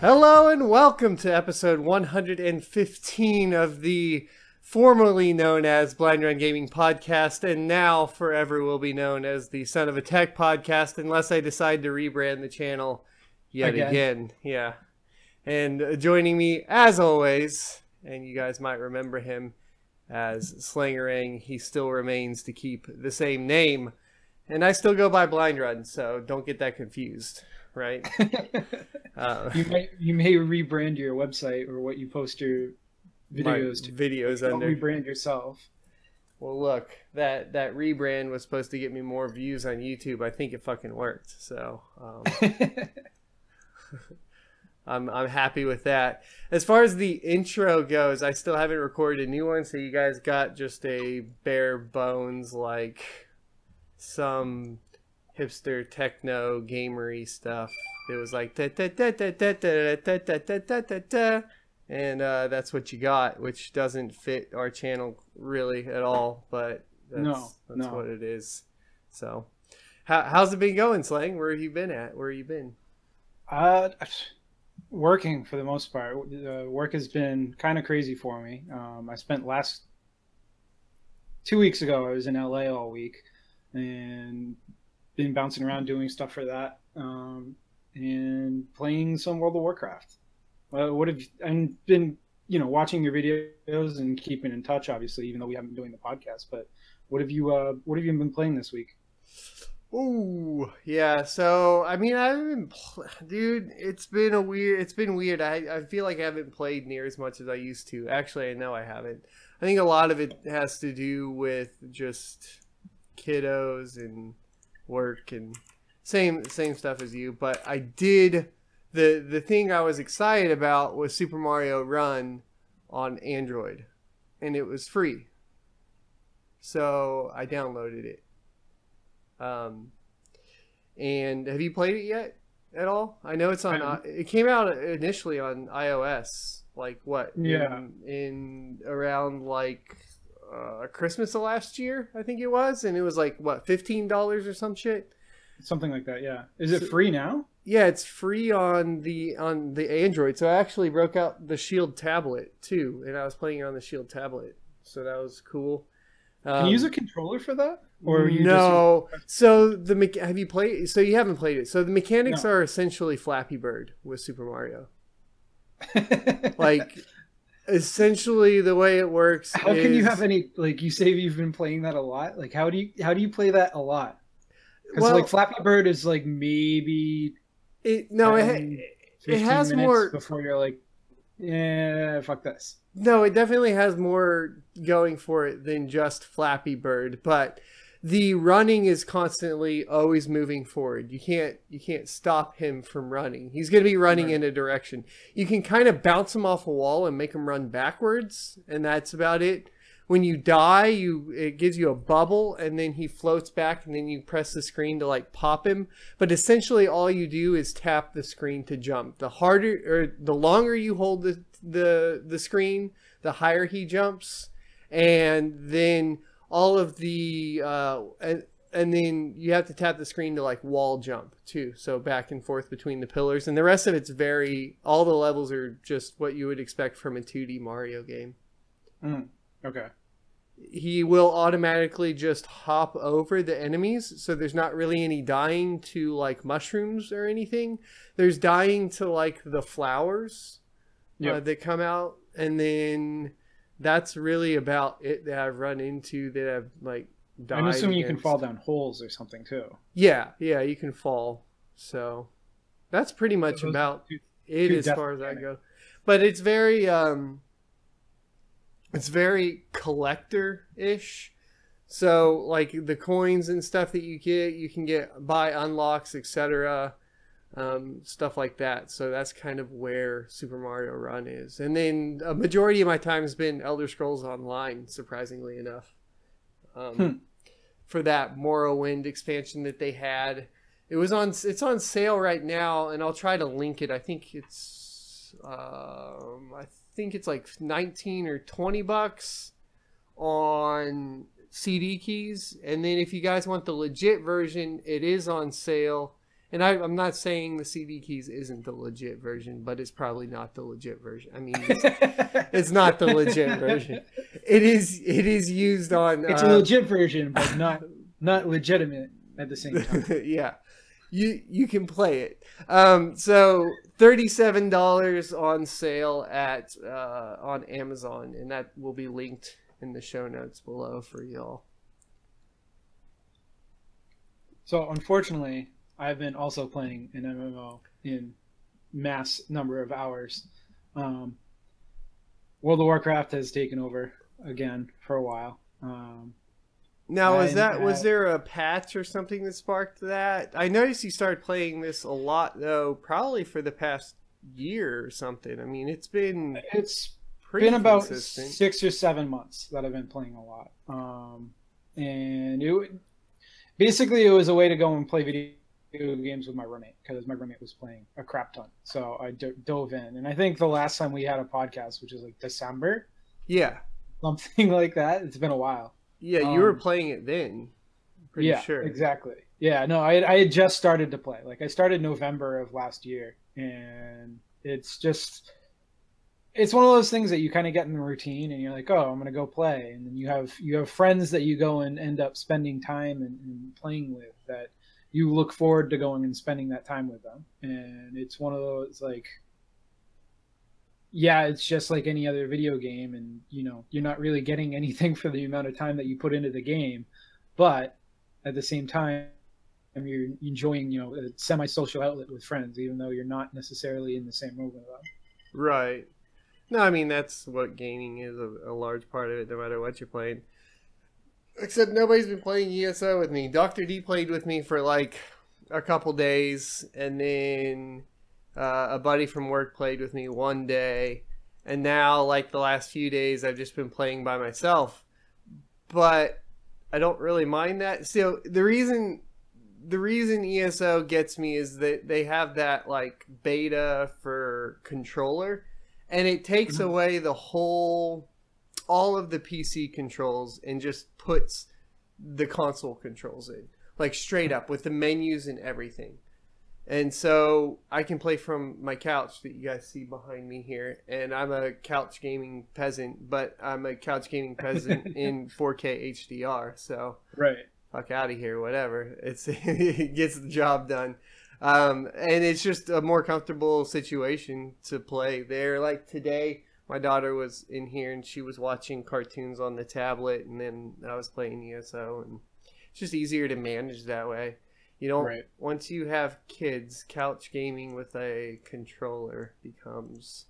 Hello and welcome to episode 115 of the formerly known as Blind Run Gaming podcast, and now forever will be known as the Son of a Tech podcast, unless I decide to rebrand the channel yet again. Yeah. And joining me, as always, and you guys might remember him as Slangerang, he still remains to keep the same name, and I still go by Blind Run, so don't get that confused. Right. You may rebrand your website or what you post your videos to. Videos under. Rebrand yourself. Well, look, that rebrand was supposed to get me more views on YouTube. I think it fucking worked. So I'm happy with that. As far as the intro goes, I still haven't recorded a new one, so you guys got just a bare bones, like some hipster techno gamery stuff. It was like da, da, da, da, da, da, da, da, da, da, da, da. And that's what you got, which doesn't fit our channel really at all, but that's what it is. So how's it been going, Slang? Where have you been at? Where have you been? Working for the most part. Work has been kind of crazy for me. I spent 2 weeks ago, I was in LA all week and been bouncing around doing stuff for that, and playing some World of Warcraft. I've been, watching your videos and keeping in touch, obviously, even though we haven't been doing the podcast. But what have you been playing this week? Ooh, yeah. So I mean, dude, it's been weird. I feel like I haven't played near as much as I used to. Actually, I know I haven't. I think a lot of it has to do with just kiddos and work and same stuff as you. But I did the thing I was excited about was Super Mario Run on Android, and it was free, so I downloaded it. And have you played it yet at all? I know it's on it came out initially on iOS, like what, in around like Christmas of last year, I think it was, and it was like what, $15 or some shit, something like that. Yeah. Is it free now? Yeah, it's free on the Android. So I actually broke out the Shield tablet too, and I was playing it on the Shield tablet, so that was cool. Can you use a controller for that, or no? So have you played? So you haven't played it. So the mechanics are essentially Flappy Bird with Super Mario. Like, essentially the way it works. How can you have any, like, you say you've been playing that a lot? Like, how do you play that a lot? Because like Flappy Bird is like maybe it has more before you're like, yeah, fuck this. No, it definitely has more going for it than just Flappy Bird, but the running is constantly always moving forward. You can't stop him from running. He's going to be running in a direction. You can kind of bounce him off a wall and make him run backwards, and that's about it. When you die, it gives you a bubble, and then he floats back, and then you press the screen to like pop him. But essentially, all you do is tap the screen to jump. The longer you hold the screen, the higher he jumps, and then all of the and then you have to tap the screen to like wall jump too. So back and forth between the pillars, and the rest of it's all the levels are just what you would expect from a 2D Mario game. Okay. He will automatically just hop over the enemies, so there's not really any dying to like mushrooms or anything. There's dying to like the flowers that come out, and then that's really about it that I've run into that have like died. I'm assuming you can fall down holes or something too. Yeah, you can fall. So that's pretty much about it as far as I go. But it's very collector-ish. So like the coins and stuff that you can get by unlocks, etc. Stuff like that. So that's kind of where Super Mario Run is. And then a majority of my time has been Elder Scrolls Online, surprisingly enough. For that Morrowind expansion that they had. It's on sale right now, and I'll try to link it. I think it's like 19 or 20 bucks on CD keys, and then if you guys want the legit version, it is on sale And I'm not saying the CD keys isn't the legit version, but it's probably not the legit version. I mean, it's not the legit version. It is used on. It's a legit version, but not legitimate at the same time. Yeah, you can play it. So $37 on sale at on Amazon, and that will be linked in the show notes below for y'all. So unfortunately, I've been also playing an MMO in mass number of hours. World of Warcraft has taken over again for a while. Now, was there a patch or something that sparked that? I noticed you started playing this a lot, though, probably for the past year or something. I mean, it's been about consistent. 6 or 7 months that I've been playing a lot. And basically it was a way to go and play video games with my roommate, because my roommate was playing a crap ton. So I dove in, and I think the last time we had a podcast, which is like December, something like that. It's been a while. Yeah, you were playing it then. Pretty sure. Exactly. Yeah, no, I had just started to play. Like I started November of last year, and it's one of those things that you kind of get in the routine, and you're like, oh, I'm gonna go play, and then you have friends that you go and end up spending time and playing with, that you look forward to going and spending that time with them. And it's one of those, like, yeah, it's just like any other video game, and you're not really getting anything for the amount of time that you put into the game, but at the same time you're enjoying a semi-social outlet with friends, even though you're not necessarily in the same room with them. Right. No, I mean, that's what gaming is, a large part of it, no matter what you're playing. Except nobody's been playing ESO with me. Dr. D played with me for like a couple days, and then a buddy from work played with me one day, and now, like, the last few days I've just been playing by myself. But I don't really mind that. So the reason ESO gets me is that they have that, like, beta for controller, and it takes away all of the PC controls and just puts the console controls in, like, straight up with the menus and everything. And so I can play from my couch that you guys see behind me here. And I'm a couch gaming peasant, but I'm a couch gaming peasant in 4K HDR. So right, fuck out of here, whatever. It gets the job done. And it's just a more comfortable situation to play there. Like today, my daughter was in here and she was watching cartoons on the tablet, and then I was playing ESO, and it's just easier to manage that way. Once you have kids, couch gaming with a controller becomes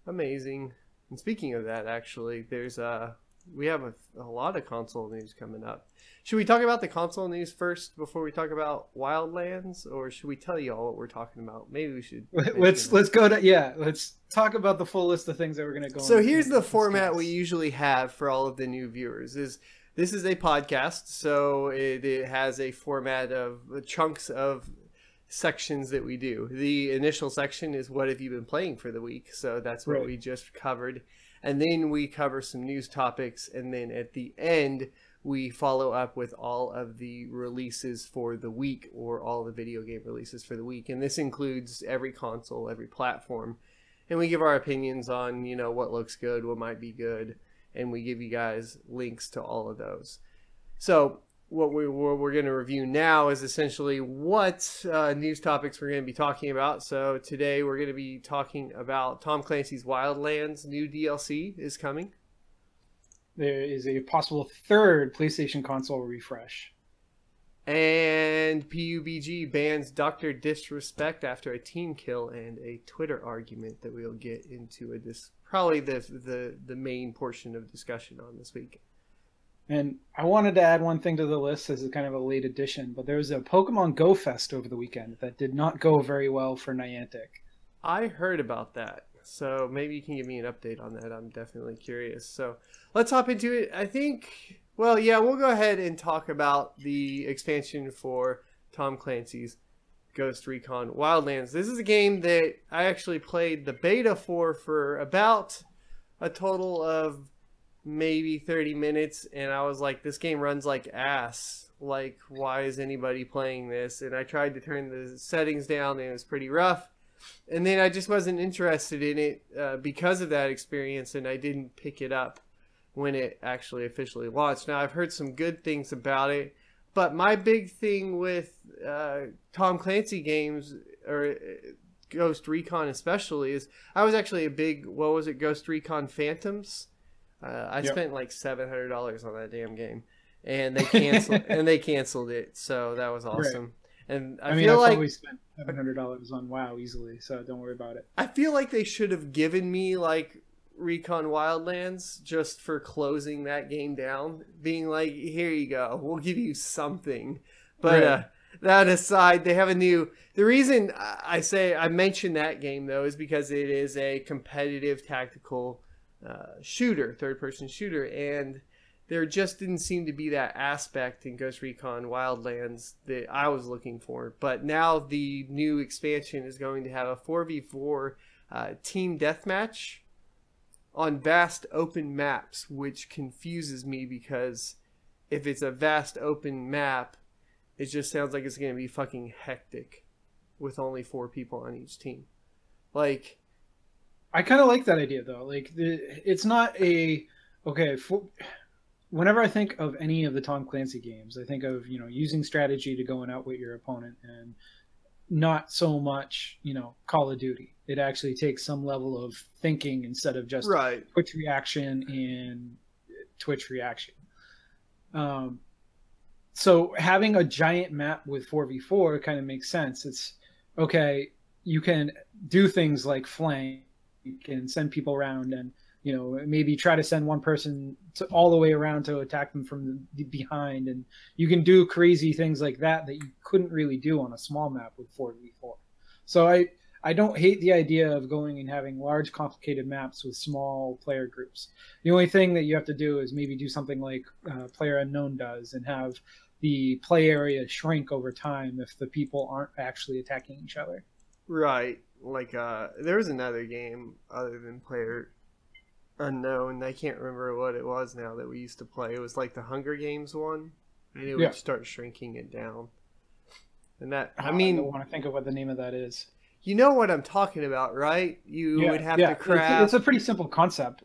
amazing. And speaking of that, actually, we have a lot of console news coming up. Should we talk about the console news first before we talk about Wildlands, or should we tell you all what we're talking about? Maybe we should. Let's talk about the full list of things that we're going to go. So here's the format we usually have for all of the new viewers. This is a podcast, so it has a format of chunks of sections that we do. The initial section is what have you been playing for the week, so that's what we just covered. And then we cover some news topics, and then at the end we follow up with all of the releases for the week, or all the video game releases for the week. And this includes every console, every platform. And we give our opinions on, what looks good, what might be good. And we give you guys links to all of those. So what we're going to review now is essentially what news topics we're going to be talking about. So today we're going to be talking about Tom Clancy's Wildlands. New DLC is coming. There is a possible third PlayStation console refresh. And PUBG bans DrDisrespect after a team kill and a Twitter argument that we'll get into. Probably the main portion of discussion on this week. And I wanted to add one thing to the list as a kind of a late addition, but there was a PokemonGOFest over the weekend that did not go very well for Niantic. I heard about that, so maybe you can give me an update on that. I'm definitely curious. So let's hop into it. I think, we'll go ahead and talk about the expansion for Tom Clancy's Ghost Recon Wildlands. This is a game that I actually played the beta for about a total of maybe 30 minutes, and I was like, this game runs like ass. Like, why is anybody playing this? And I tried to turn the settings down, and it was pretty rough. And then I just wasn't interested in it because of that experience, and I didn't pick it up when it actually officially launched. Now, I've heard some good things about it, but my big thing with Tom Clancy games, or Ghost Recon especially, is I was actually a big, what was it, Ghost Recon Phantoms? I spent like $700 on that damn game, and they canceled it, so that was awesome. Right. And I mean, I've probably spent $700 on WoW easily, so don't worry about it. I feel like they should have given me like Recon Wildlands just for closing that game down, being like, here you go, we'll give you something. But right. That aside, they have a new, the reason I mentioned that game though is because it is a competitive tactical shooter, third-person shooter, and there just didn't seem to be that aspect in Ghost Recon Wildlands that I was looking for. But now the new expansion is going to have a 4v4 team deathmatch on vast open maps, which confuses me because if it's a vast open map, it just sounds like it's going to be fucking hectic with only 4 people on each team. Like, I kind of like that idea though. Like, it's not a whenever I think of any of the Tom Clancy games, I think of, using strategy to go and outwit your opponent, and not so much, Call of Duty. It actually takes some level of thinking instead of just Twitch reaction and Twitch reaction. So having a giant map with 4v4 kind of makes sense. It's okay. You can do things like flank and send people around, and maybe try to send one person all the way around to attack them from the behind, and you can do crazy things like that you couldn't really do on a small map with 4v4. So I don't hate the idea of going and having large, complicated maps with small player groups. The only thing that you have to do is maybe do something like PlayerUnknown does, and have the play area shrink over time if the people aren't actually attacking each other. Right. Like, there was another game other than PlayerUnknown. I can't remember what it was now that we used to play. It was like the Hunger Games one, and it would start shrinking it down. And that, I mean, I don't want to think of what the name of that is. You know what I'm talking about, right? You would have to craft. It's a pretty simple concept,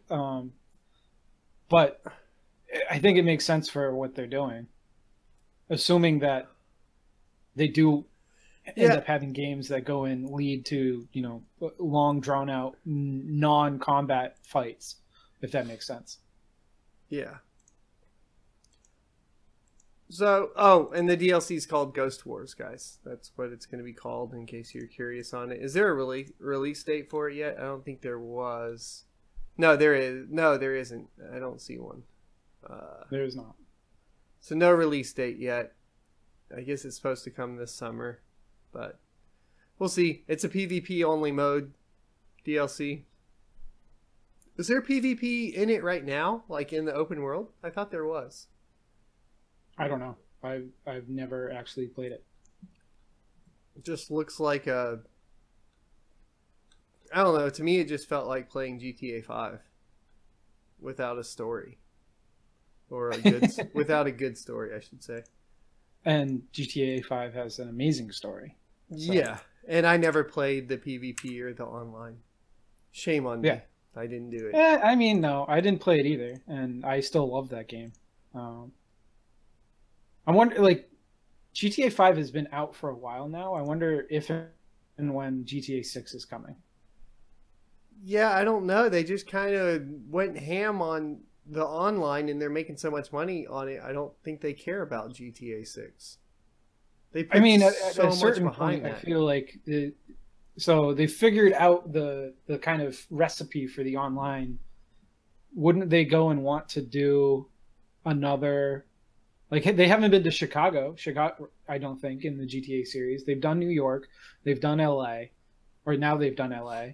but I think it makes sense for what they're doing, assuming that they do end up having games that go and lead to, long drawn out non-combat fights, if that makes sense. Yeah. So, and the DLC is called Ghost Wars, guys. That's what it's going to be called, in case you're curious on it. Is there a release date for it yet? I don't think there was. No, there is. No, there isn't. I don't see one. There is not. So no release date yet. I guess it's supposed to come this summer, but we'll see. It's a PvP only mode DLC. Is there PvP in it right now, like in the open world? I thought there was. I don't know. I've never actually played it. It just looks like I don't know. To me, it just felt like playing GTA 5 without a story, or a good without a good story, I should say. And GTA 5 has an amazing story. So. Yeah, and I never played the PvP or the online. Shame on me. I didn't do it. I mean, no, I didn't play it either, and I still love that game. I wonder, like, GTA 5 has been out for a while now. I wonder if and when GTA 6 is coming. Yeah, I don't know. They just kind of went ham on the online, and they're making so much money on it. I don't think they care about GTA 6. They put at a certain point, I feel like so they figured out the kind of recipe for the online. Wouldn't they go and want to do another? Like, they haven't been to Chicago, I don't think, in the GTA series. They've done New York. They've done LA. Or now they've done LA.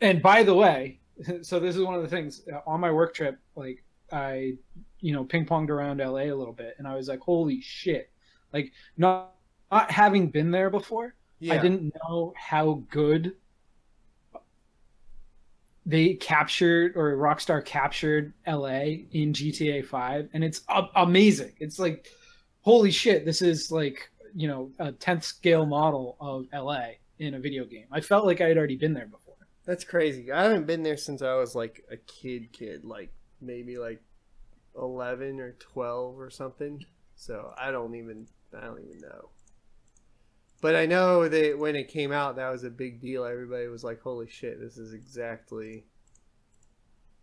And by the way, so this is one of the things. On my work trip, like, I, ping-ponged around LA a little bit. And I was like, holy shit. Like, not having been there before, I didn't know how good they captured, or Rockstar captured, LA in GTA 5, and it's amazing. It's like holy shit, this is like, you know, a 10th scale model of LA in a video game. I felt like I had already been there before. That's crazy. I haven't been there since I was like a kid, like maybe like 11 or 12 or something. So I don't even know. But I know that when it came out, that was a big deal. Everybody was like, holy shit, this is exactly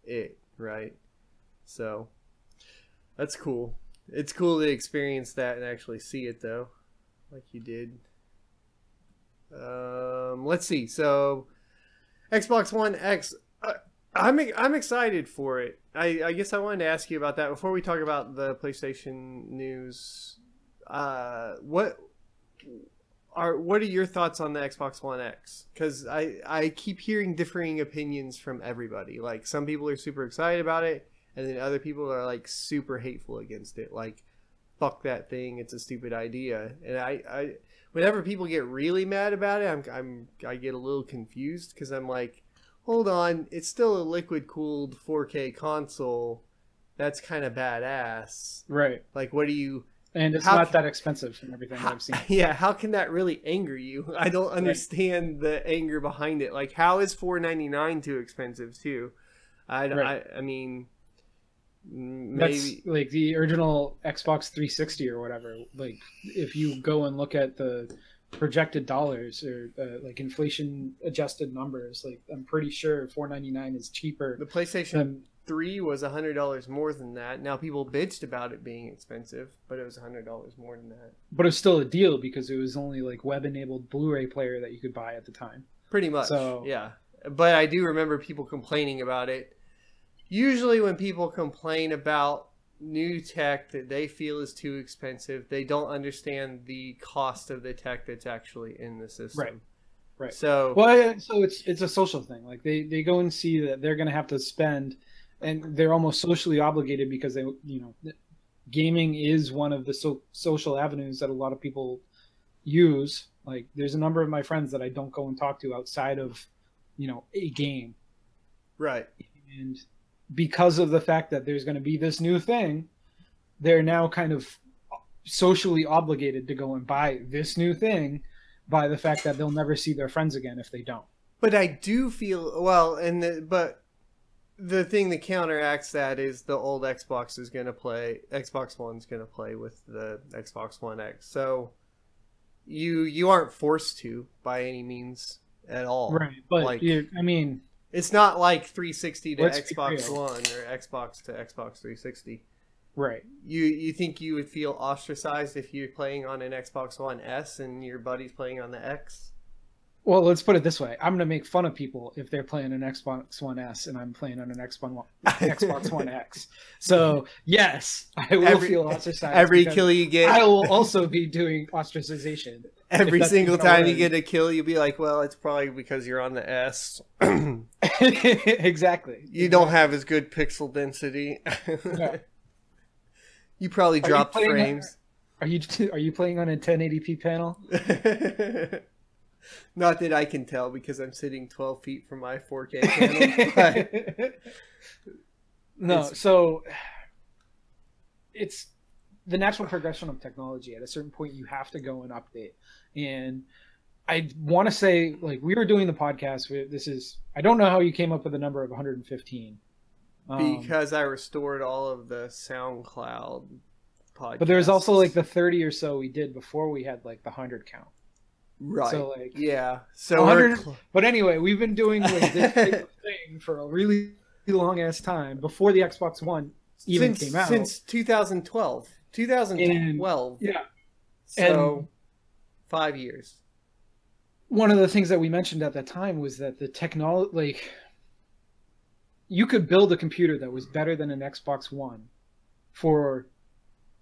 it, right? So that's cool. It's cool to experience that and actually see it, though, like you did. Let's see. So Xbox One X, I'm excited for it. I guess I wanted to ask you about that before we talk about the PlayStation news. What are your thoughts on the Xbox One X? Because I keep hearing differing opinions from everybody. Like, some people are super excited about it, and then other people are like super hateful against it. Like, fuck that thing, it's a stupid idea. And I whenever people get really mad about it, I get a little confused, because I'm like, hold on, it's still a liquid cooled 4K console. That's kind of badass, right? Like, what do you? And it's not that expensive from everything that I've seen. Yeah, how can that really anger you? I don't understand the anger behind it. Like, how is $499 too expensive too? I mean, maybe that's like the original Xbox 360 or whatever. Like, if you go and look at the projected dollars or like inflation adjusted numbers, like, I'm pretty sure $499 is cheaper. The PlayStation 3 was $100 more than that. Now, people bitched about it being expensive, but it was $100 more than that. But it was still a deal because it was only like web-enabled Blu-ray player that you could buy at the time. Pretty much, so, yeah. But I do remember people complaining about it. Usually when people complain about new tech that they feel is too expensive, they don't understand the cost of the tech that's actually in the system. Right. So, well, so it's a social thing. Like, they go and see that they're going to have to spend, and they're almost socially obligated because they, you know, gaming is one of the social avenues that a lot of people use. Like, there's a number of my friends that I don't go and talk to outside of, you know, a game. Right. And because of the fact that there's going to be this new thing, they're now kind of socially obligated to go and buy this new thing by the fact that they'll never see their friends again if they don't. But I do feel, well, but the thing that counteracts that is the old Xbox One's going to play with the Xbox One X. So you aren't forced to by any means at all. Right. But like, I mean, it's not like 360 to Xbox One or Xbox to Xbox 360. Right. You think you would feel ostracized if you're playing on an Xbox One S and your buddy's playing on the X? Well, let's put it this way. I'm going to make fun of people if they're playing an Xbox One S and I'm playing on an Xbox One X. So, yes, I will feel ostracized. Every kill you get. I will also be doing ostracization. Every single time you get a kill, you'll be like, well, it's probably because you're on the S. Exactly. You don't have as good pixel density. Yeah. You probably dropped frames. Are you playing on a 1080p panel? Not that I can tell because I'm sitting 12 feet from my 4K panel. No, so it's the natural progression of technology. At a certain point, you have to go and update. And I want to say, like, we were doing the podcast. I don't know how you came up with the number of 115. Because I restored all of the SoundCloud podcasts. But there's also like the 30 or so we did before we had like the 100 count. Right. So, like, yeah. So but anyway, we've been doing like this thing for a really long ass time before the Xbox One even came out. Since 2012. 2012. Yeah. So and 5 years. One of the things that we mentioned at that time was that the technology, like, you could build a computer that was better than an Xbox One for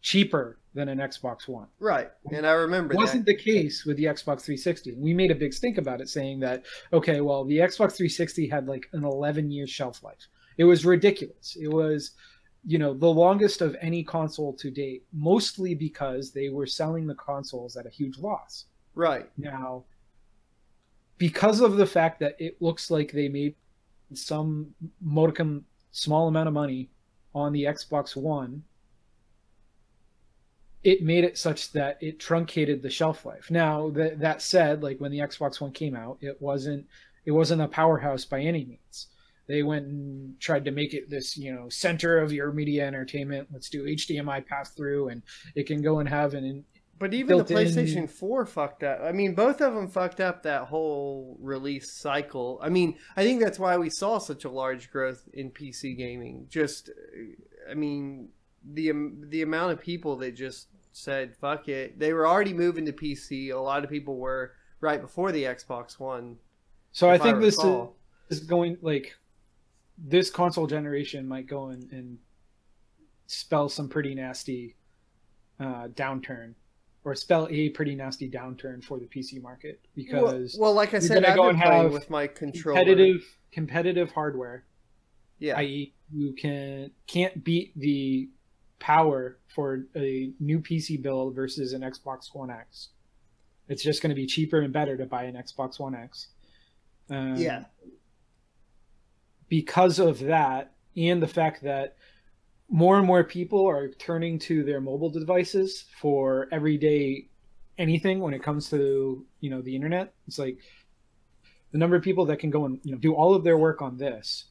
cheaper than an Xbox One. Right. And I remember that. Wasn't the case with the Xbox 360. We made a big stink about it, saying that, okay, well, the Xbox 360 had like an 11-year shelf life. It was ridiculous. It was, you know, the longest of any console to date, mostly because they were selling the consoles at a huge loss. Right. Now, because of the fact that it looks like they made some modicum small amount of money on the Xbox One, it made it such that it truncated the shelf life. Now that said, like when the Xbox One came out, it wasn't a powerhouse by any means. They went and tried to make it this, center of your media entertainment. Let's do HDMI pass through, and it can go and have an. But even the PlayStation 4 fucked up. I mean, both of them fucked up that whole release cycle. I mean, I think that's why we saw such a large growth in PC gaming. Just, I mean, the amount of people that just said, fuck it. They were already moving to PC. A lot of people were right before the Xbox One. So I think this is going, like, this console generation might go and spell some pretty nasty downturn, or spell a pretty nasty downturn for the PC market, because well like I said, I've been playing with my controller. Competitive hardware, i.e. you can't beat the power for a new PC build versus an Xbox One X. It's just going to be cheaper and better to buy an Xbox One X. Because of that, and the fact that more and more people are turning to their mobile devices for everyday anything when it comes to, the internet. It's like the number of people that can go and, do all of their work on this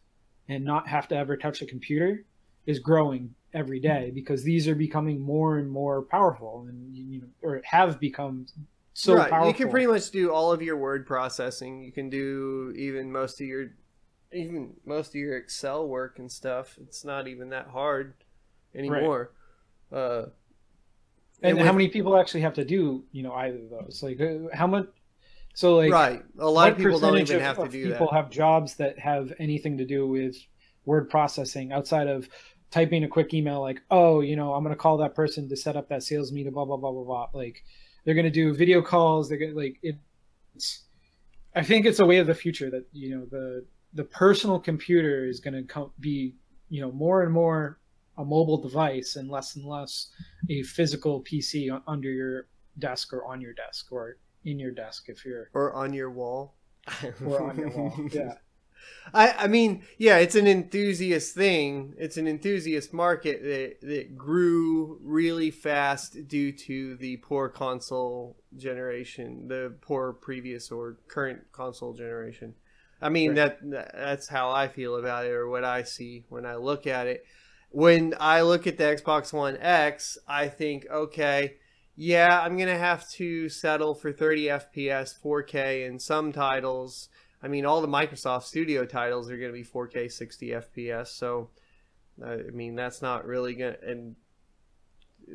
and not have to ever touch a computer is growing every day, because these are becoming more and more powerful, and, or have become so powerful. You can pretty much do all of your word processing. You can do even most of your Excel work and stuff. It's not even that hard anymore. Right. And how many people actually have to do, either of those? Like how much? So like, right. A lot of people don't even have to do that. People have jobs that have anything to do with word processing outside of typing a quick email, like, oh, I'm going to call that person to set up that sales meeting, blah, blah, blah, blah, blah. Like they're going to do video calls. They're going to I think it's a way of the future that, the personal computer is going to be, more and more a mobile device and less a physical PC under your desk, or on your desk, or in your desk if you're... Or on your wall. Or on your wall, yeah. I mean, yeah, it's an enthusiast thing. It's an enthusiast market that grew really fast due to the poor console generation, the poor previous or current console generation. I mean, right. That's how I feel about it, or what I see when I look at it. When I look at the Xbox One X, I think, okay, yeah, I'm going to have to settle for 30 FPS, 4K, and some titles. I mean, all the Microsoft Studio titles are going to be 4K 60 FPS. So, I mean, that's not really going to... And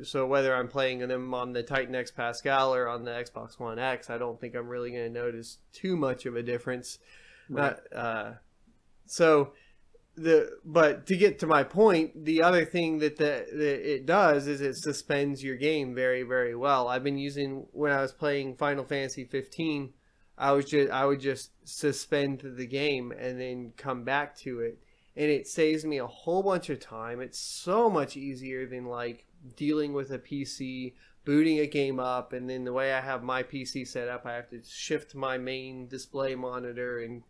so whether I'm playing them on the Titan X Pascal or on the Xbox One X, I don't think I'm really going to notice too much of a difference. Right. But to get to my point, the other thing that it does is it suspends your game very, very well. I've been using, when I was playing Final Fantasy 15, I would just suspend the game and then come back to it, and it saves me a whole bunch of time. It's so much easier than like dealing with a PC, booting a game up, and then the way I have my PC set up, I have to shift my main display monitor and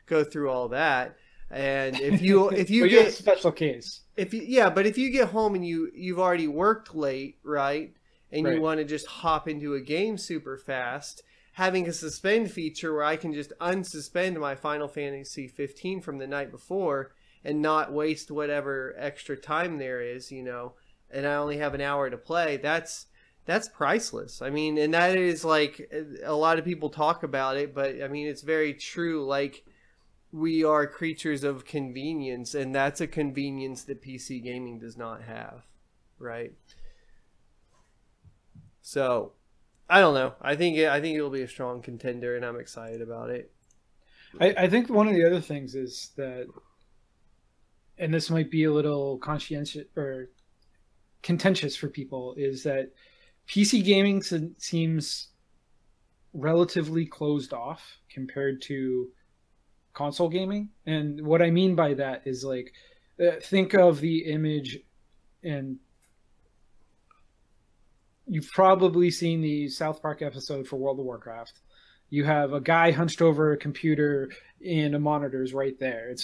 go through all that. And if you well, get a special case, but if you get home and you've already worked late, right, and you want to just hop into a game super fast, having a suspend feature where I can just unsuspend my Final Fantasy 15 from the night before and not waste whatever extra time there is, and I only have an hour to play, that's priceless. I mean, and that is like, a lot of people talk about it, but I mean, it's very true. Like, we are creatures of convenience, and that's a convenience that PC gaming does not have, right? So, I don't know. I think it'll be a strong contender, and I'm excited about it. I think one of the other things is that, and this might be a little conscientious or contentious for people, is that PC gaming seems relatively closed off compared to console gaming. And what I mean by that is, like, think of the image, and you've probably seen the South Park episode for World of Warcraft. You have a guy hunched over a computer and a monitor's right there.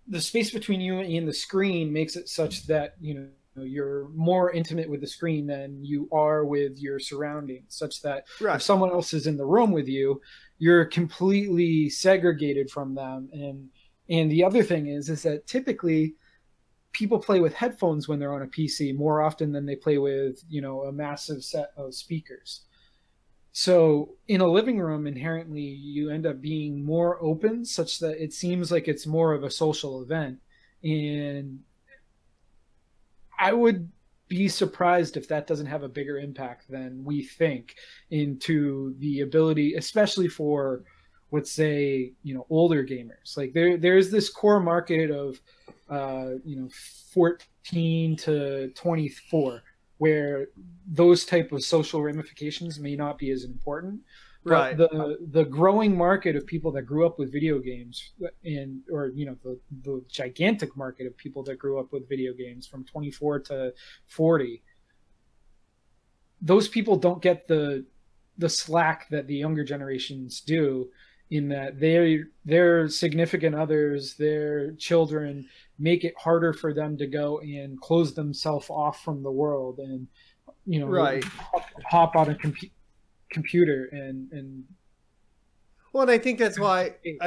The space between you and the screen makes it such that, you're more intimate with the screen than you are with your surroundings, such that Right. if someone else is in the room with you, you're completely segregated from them. And the other thing is that typically people play with headphones when they're on a PC more often than they play with, a massive set of speakers. So in a living room, inherently, you end up being more open, such that it seems like it's more of a social event. And I would be surprised if that doesn't have a bigger impact than we think into the ability, especially for, let's say, older gamers. Like there's this core market of 14 to 24, where those type of social ramifications may not be as important. Right. But the growing market of people that grew up with video games, or the gigantic market of people that grew up with video games from 24 to 40, those people don't get the slack that the younger generations do, in that their significant others, their children, make it harder for them to go and close themselves off from the world, and Right. hop on a computer and Well, and I think that's why you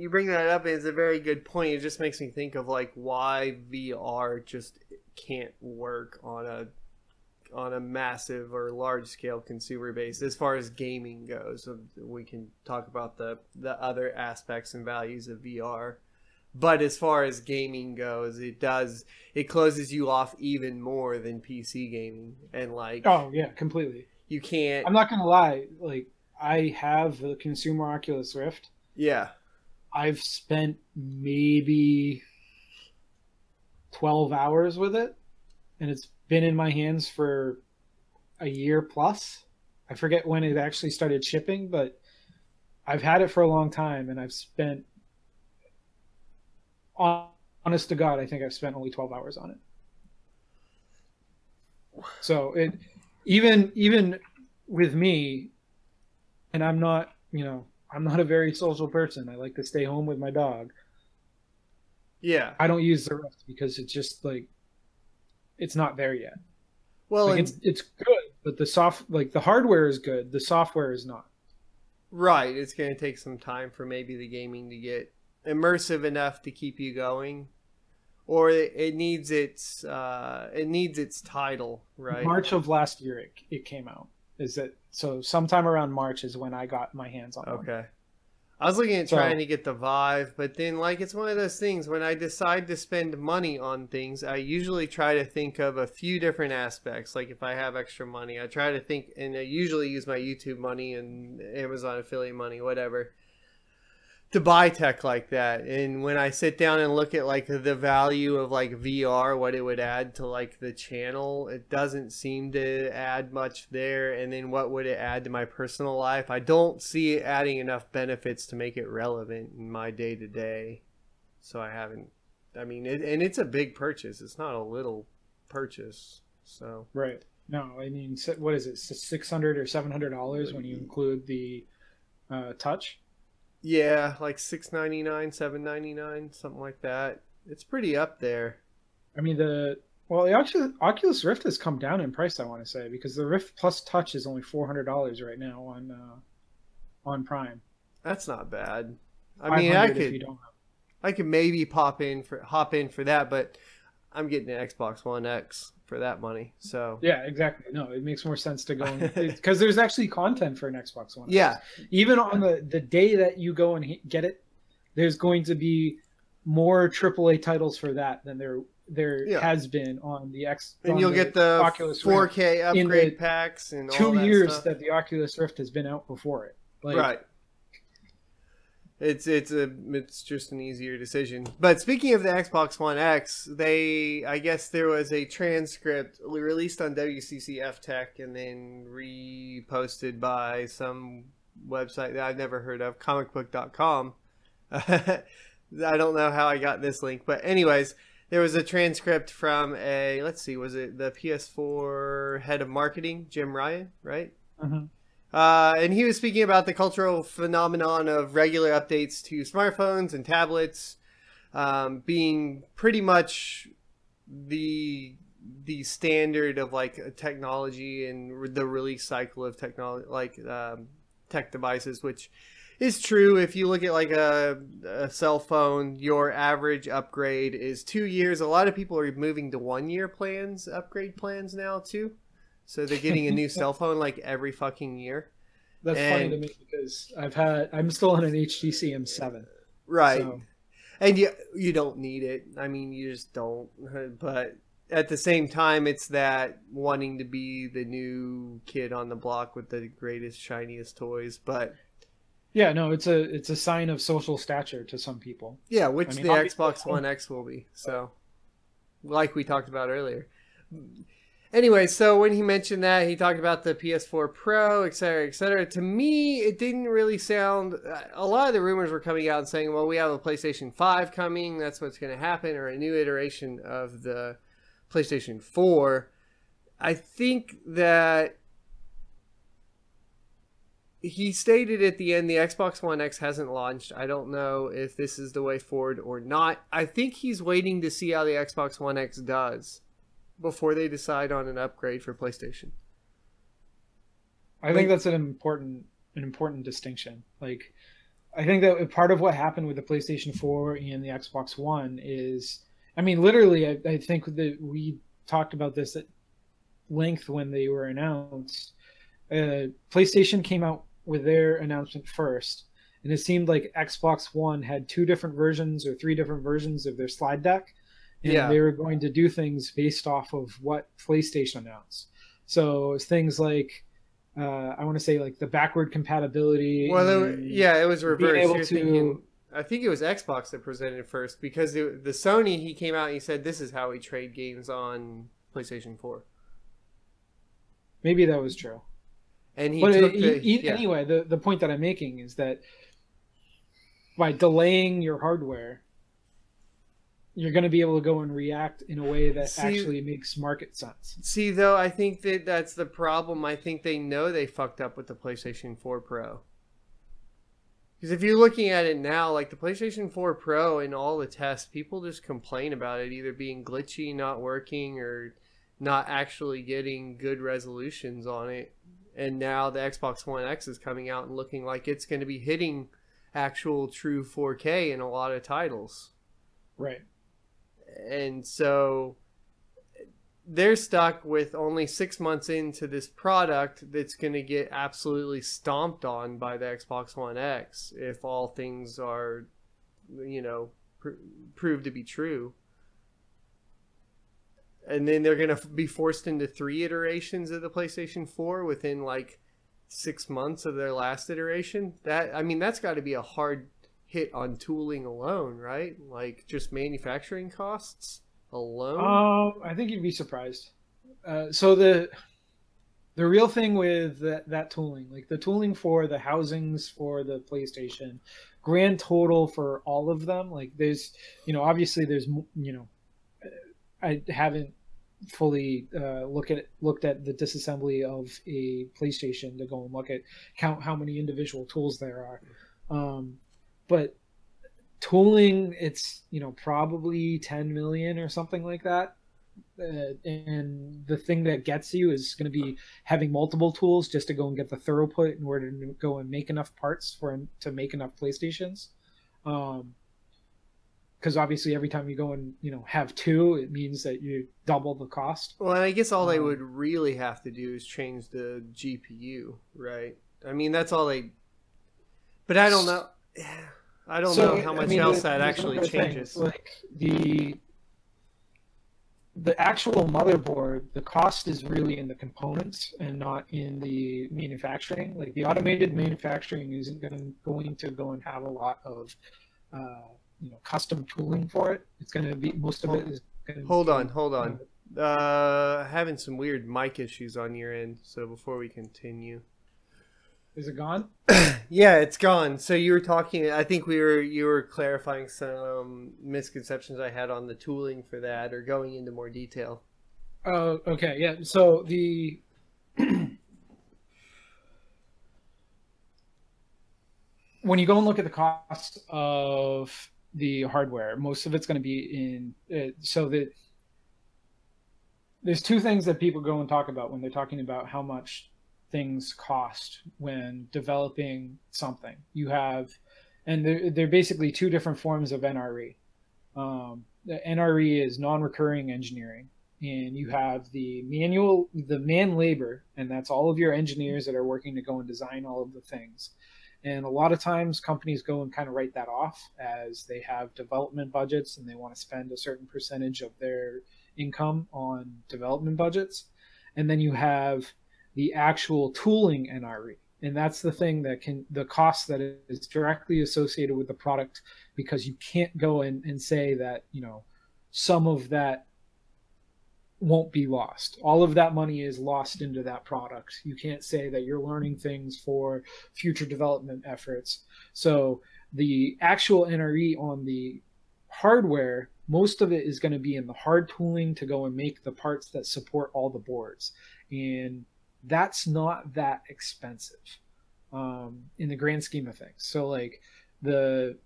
bring that up, and it's a very good point. It just makes me think of like why VR just can't work on a massive or large scale consumer base as far as gaming goes. So we can talk about the other aspects and values of VR. But as far as gaming goes, it closes you off even more than PC gaming. And like, oh yeah, completely. You can't. I'm not gonna lie. Like, I have the consumer Oculus Rift. Yeah. I've spent maybe 12 hours with it, and it's been in my hands for a year plus. I forget when it actually started shipping, but I've had it for a long time, and I've spent, honest to God, I think I've spent only 12 hours on it. So it, even with me, and I'm not a very social person. I like to stay home with my dog. Yeah. I don't use the Rift because it's just like, it's not there yet. Well, like, it's good, but the hardware is good. The software is not. Right. It's going to take some time for maybe the gaming to get immersive enough to keep you going, or it needs its title, right? March of last year it came out. So sometime around March is when I got my hands on it. Okay. I was looking at trying to get the Vive, but then like it's one of those things when I decide to spend money on things, I usually try to think of a few different aspects. Like if I have extra money, I try to think, and I usually use my YouTube money and Amazon affiliate money, whatever, to buy tech like that. And when I sit down and look at like the value of like VR, what it would add to like the channel, it doesn't seem to add much there. And then what would it add to my personal life? I don't see it adding enough benefits to make it relevant in my day to day. So I haven't, and it's a big purchase. It's not a little purchase. So right. No, I mean, what is it? $600 or $700 when you include the touch? Yeah, like $699, $799, something like that. It's pretty up there. I mean, the Oculus Rift has come down in price, I want to say, because the Rift Plus Touch is only $400 right now on Prime. That's not bad. I mean, I could maybe hop in for that, but I'm getting an Xbox One X for that money. So yeah, exactly. No, it makes more sense to go because there's actually content for an Xbox One. Yeah, even on the day that you go and get it, there's going to be more AAA titles for that than there has been on the X. And you'll get the Oculus 4K Rift upgrade packs and all that 2 years stuff. That the Oculus Rift has been out before it. Like, right. It's just an easier decision. But speaking of the Xbox One X, I guess there was a transcript released on WCCF Tech and then reposted by some website that I've never heard of, comicbook.com. I don't know how I got this link, but anyways, there was a transcript from was it the PS4 head of marketing, Jim Ryan, right? Mm-hmm. And he was speaking about the cultural phenomenon of regular updates to smartphones and tablets being pretty much the standard of like technology and the release cycle of technology, like tech devices, which is true. If you look at like a cell phone, your average upgrade is 2 years. A lot of people are moving to 1 year plans, upgrade plans now too. So they're getting a new cell phone like every fucking year. That's funny to me because I'm still on an HTC M7. Right. So. And you don't need it. I mean, you just don't. But at the same time, it's that wanting to be the new kid on the block with the greatest, shiniest toys. But yeah, no, it's a sign of social stature to some people. Yeah, which the Xbox One X will be. So, like we talked about earlier. Anyway, so when he mentioned that, he talked about the PS4 Pro, etc., etc. To me, it didn't really sound... A lot of the rumors were coming out and saying, well, we have a PlayStation 5 coming. That's what's going to happen. Or a new iteration of the PlayStation 4. I think that he stated at the end the Xbox One X hasn't launched. I don't know if this is the way forward or not. I think he's waiting to see how the Xbox One X does before they decide on an upgrade for PlayStation. I think that's an important distinction. Like, I think that part of what happened with the PlayStation 4 and the Xbox One is, I mean, literally, I think that we talked about this at length when they were announced. PlayStation came out with their announcement first, and it seemed like Xbox One had 2 different versions or 3 different versions of their slide deck. And they were going to do things based off of what PlayStation announced. So it's things like, I want to say like the backward compatibility. Well, it was reversed. I think it was Xbox that presented first because the Sony, he came out and he said, this is how we trade games on PlayStation 4. Maybe that was true. And anyway, the point that I'm making is that by delaying your hardware, you're going to be able to go and react in a way that actually makes market sense. See, though, I think that's the problem. I think they know they fucked up with the PlayStation 4 Pro. Because if you're looking at it now, like the PlayStation 4 Pro and all the tests, people just complain about it either being glitchy, not working, or not actually getting good resolutions on it. And now the Xbox One X is coming out and looking like it's going to be hitting actual true 4K in a lot of titles. Right. And so they're stuck with only 6 months into this product that's going to get absolutely stomped on by the Xbox One X if all things are, proved to be true. And then they're going to be forced into 3 iterations of the PlayStation 4 within like 6 months of their last iteration. That's got to be a hard hit on tooling alone, right? Like just manufacturing costs alone. I think you'd be surprised. So the real thing with that tooling, like the tooling for the housings for the PlayStation, grand total for all of them, like there's, obviously there's, I haven't fully looked at the disassembly of a PlayStation to go and count how many individual tools there are. But tooling, it's, probably 10 million or something like that. And the thing that gets you is going to be having multiple tools just to go and get the throughput in order to go and make enough parts to make enough PlayStations. Because obviously every time you go and, have 2, it means that you double the cost. Well, and I guess all they would really have to do is change the GPU, right? I mean, that's all they... But I don't know... I don't know how much else that actually changes. Like the actual motherboard, the cost is really in the components and not in the manufacturing. Like the automated manufacturing isn't going to go and have a lot of custom tooling for it. It's going to be most of it is going to Hold on. Having some weird mic issues on your end, so before we continue. Is it gone? Yeah, it's gone. So you were talking, I think you were clarifying some misconceptions I had on the tooling for that, or going into more detail. Oh, okay. Yeah. So when you go and look at the cost of the hardware, most of it's going to be in, so that there's two things that people go and talk about when they're talking about how much things cost when developing something. You have, and they're basically two different forms of NRE. The NRE is non-recurring engineering, and you have the man labor, and that's all of your engineers that are working to go and design all of the things. And a lot of times companies go and kind of write that off as they have development budgets and they want to spend a certain percentage of their income on development budgets. And then you have the actual tooling NRE. And that's the thing that the cost that is directly associated with the product, because you can't go and say that, some of that won't be lost. All of that money is lost into that product. You can't say that you're learning things for future development efforts. So the actual NRE on the hardware, most of it is going to be in the hard tooling to go and make the parts that support all the boards. And that's not that expensive in the grand scheme of things. So like to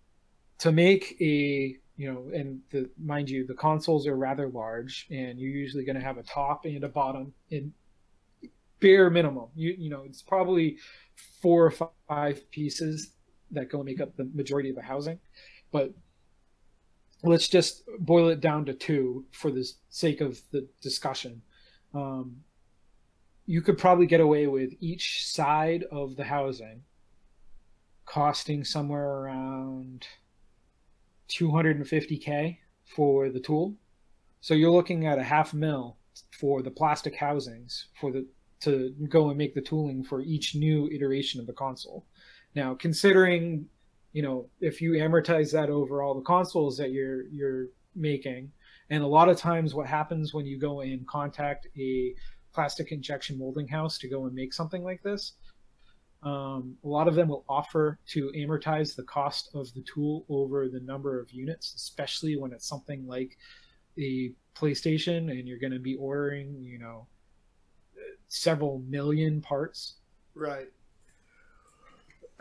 make a, and mind you, the consoles are rather large, and you're usually going to have a top and a bottom in bare minimum. It's probably 4 or 5 pieces that go and make up the majority of the housing. But let's just boil it down to 2 for the sake of the discussion. You could probably get away with each side of the housing costing somewhere around $250K for the tool. So you're looking at $500,000 for the plastic housings to go and make the tooling for each new iteration of the console. Now, considering, if you amortize that over all the consoles that you're making, and a lot of times what happens when you go and contact a plastic injection molding house to go and make something like this, a lot of them will offer to amortize the cost of the tool over the number of units, especially when it's something like a PlayStation and you're going to be ordering, several million parts. Right.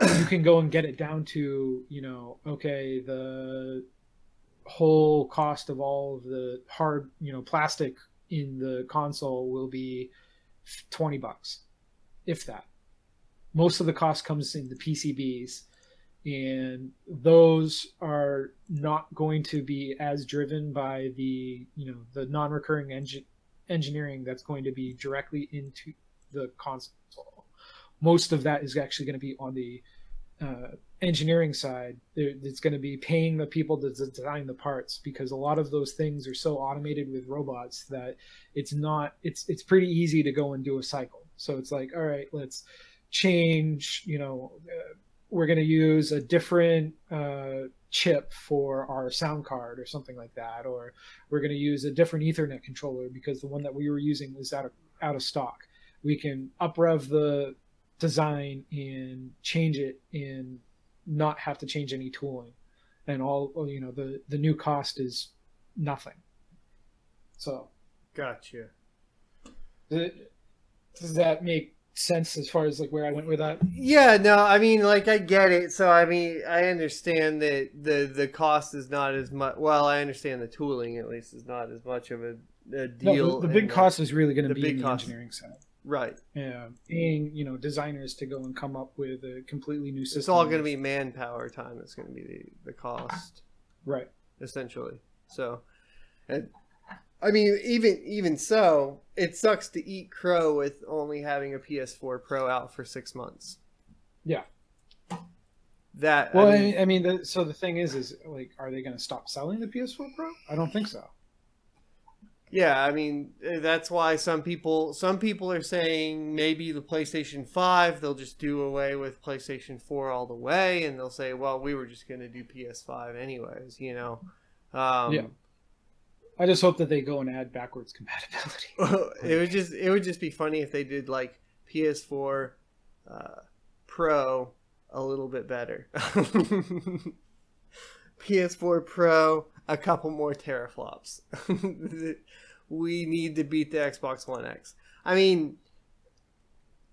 You can go and get it down to, okay, the whole cost of all of the hard, plastic in the console will be $20, if that. Most of the cost comes in the PCBs, and those are not going to be as driven by the the non-recurring engineering that's going to be directly into the console. Most of that is actually going to be on the engineering side. It's going to be paying the people to design the parts, because a lot of those things are so automated with robots that it's pretty easy to go and do a cycle. So it's like, all right, let's change, we're going to use a different chip for our sound card or something like that, or we're going to use a different Ethernet controller because the one that we were using was out of stock. We can up-rev the design and change it and not have to change any tooling, and all the new cost is nothing. So gotcha. Does that make sense as far as like where I went with that? Yeah, no, I mean, like, I get it. So I mean, I understand that the cost is not as much. Well, I understand the tooling at least is not as much of a deal. No, the big cost is really going to be in the engineering side. Right. Yeah, paying designers to go and come up with a completely new system. It's all going to be manpower time. That's going to be the cost. Right. Essentially. So, I mean, even so, it sucks to eat crow with only having a PS4 Pro out for 6 months. Yeah. That. Well, I mean, so the thing is like, are they going to stop selling the PS4 Pro? I don't think so. Yeah, I mean, that's why some people are saying maybe the PlayStation 5, they'll just do away with PlayStation 4 all the way, and they'll say, well, we were just going to do PS5 anyways, Yeah. I just hope that they go and add backwards compatibility. It would just be funny if they did like PS4 Pro a little bit better. PS4 Pro, a couple more teraflops. We need to beat the Xbox One X. I mean,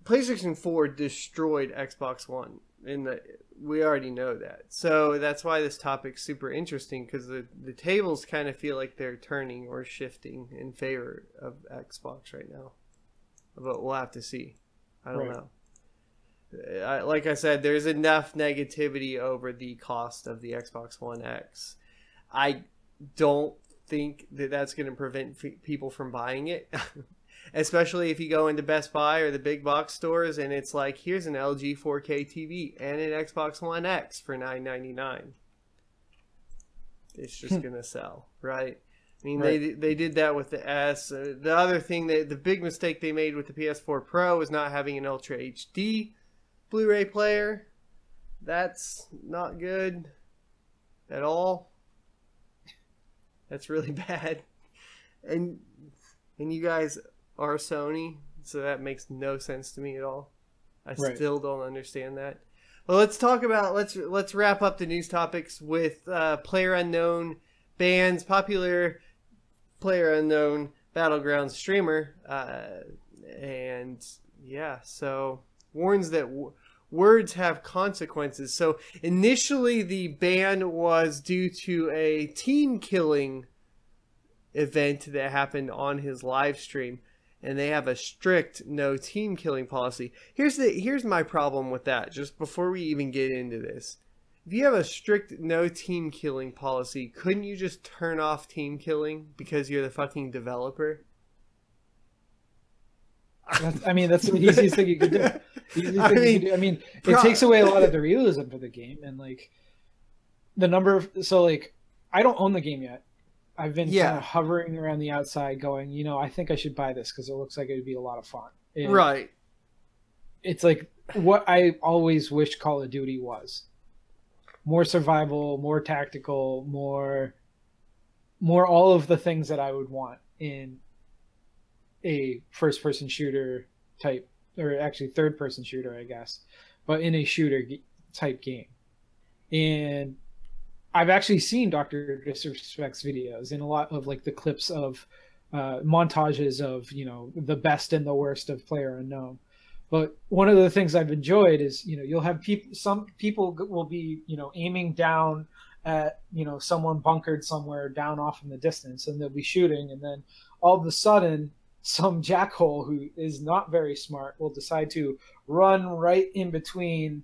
PlayStation 4 destroyed Xbox One we already know that. So that's why this topic's super interesting, because the tables kind of feel like they're turning or shifting in favor of Xbox right now. But we'll have to see. I don't know. Like I said, there's enough negativity over the cost of the Xbox One X. I don't think that that's going to prevent people from buying it. Especially if you go into Best Buy or the big box stores and it's like, here's an LG 4K TV and an Xbox One X for $9.99. It's just going to sell, right? I mean, they did that with the S. The other thing, the big mistake they made with the PS4 Pro was not having an Ultra HD Blu-ray player. That's not good at all. That's really bad. And you guys are Sony, so that makes no sense to me at all. I still don't understand that. Well, let's talk about let's wrap up the news topics with PlayerUnknown bans popular PlayerUnknown Battlegrounds streamer, and yeah, so warns that words have consequences. So initially the ban was due to a team killing event that happened on his live stream, and they have a strict no team killing policy. Here's my problem with that, just before we even get into this. If you have a strict no team killing policy, couldn't you just turn off team killing because you're the fucking developer? That's the easiest thing you could do. I mean, it takes away a lot of the realism for the game, and like the number of, so like I don't own the game yet. I've been kind of hovering around the outside going, you know, I think I should buy this because it looks like it would be a lot of fun. And right. It's like what I always wished Call of Duty was. More survival, more tactical, more all of the things that I would want in a first-person shooter type, or actually third-person shooter, I guess, but in a shooter type game. And I've actually seen DrDisrespect's videos and a lot of like the clips of montages of, you know, the best and the worst of PlayerUnknown. But one of the things I've enjoyed is, you know, you'll have some people will be, you know, aiming down at, you know, someone bunkered somewhere down off in the distance, and they'll be shooting, and then all of a sudden some jackhole who is not very smart will decide to run right in between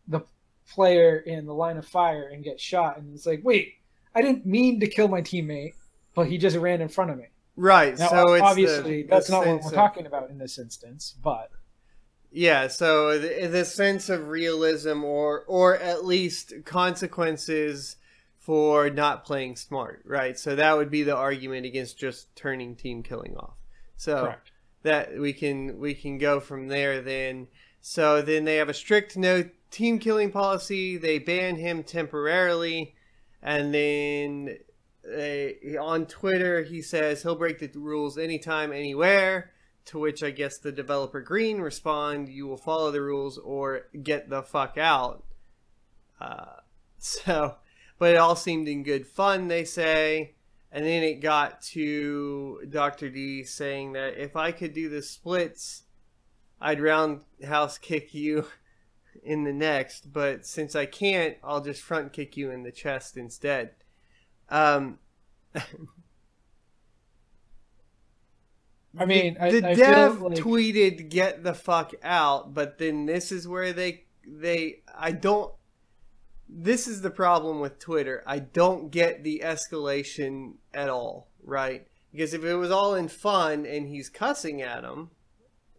the player and the line of fire and get shot, and it's like, wait, I didn't mean to kill my teammate, but he just ran in front of me. Right. Now, so obviously that's not what we're talking about in this instance, but yeah, so the sense of realism or at least consequences for not playing smart, right? So that would be the argument against just turning team killing off. So correct. That we can go from there then. So then they have a strict no team killing policy. They ban him temporarily, and then on Twitter he says he'll break the rules anytime, anywhere. To which I guess the developer Green respond, "You will follow the rules or get the fuck out." But it all seemed in good fun, they say. And then it got to Dr. D saying that if I could do the splits, I'd roundhouse kick you in the next. But since I can't, I'll just front kick you in the chest instead. I mean, the dev tweeted "get the fuck out," but then this is where this is the problem with Twitter. I don't get the escalation at all, right? Because if it was all in fun and he's cussing at him,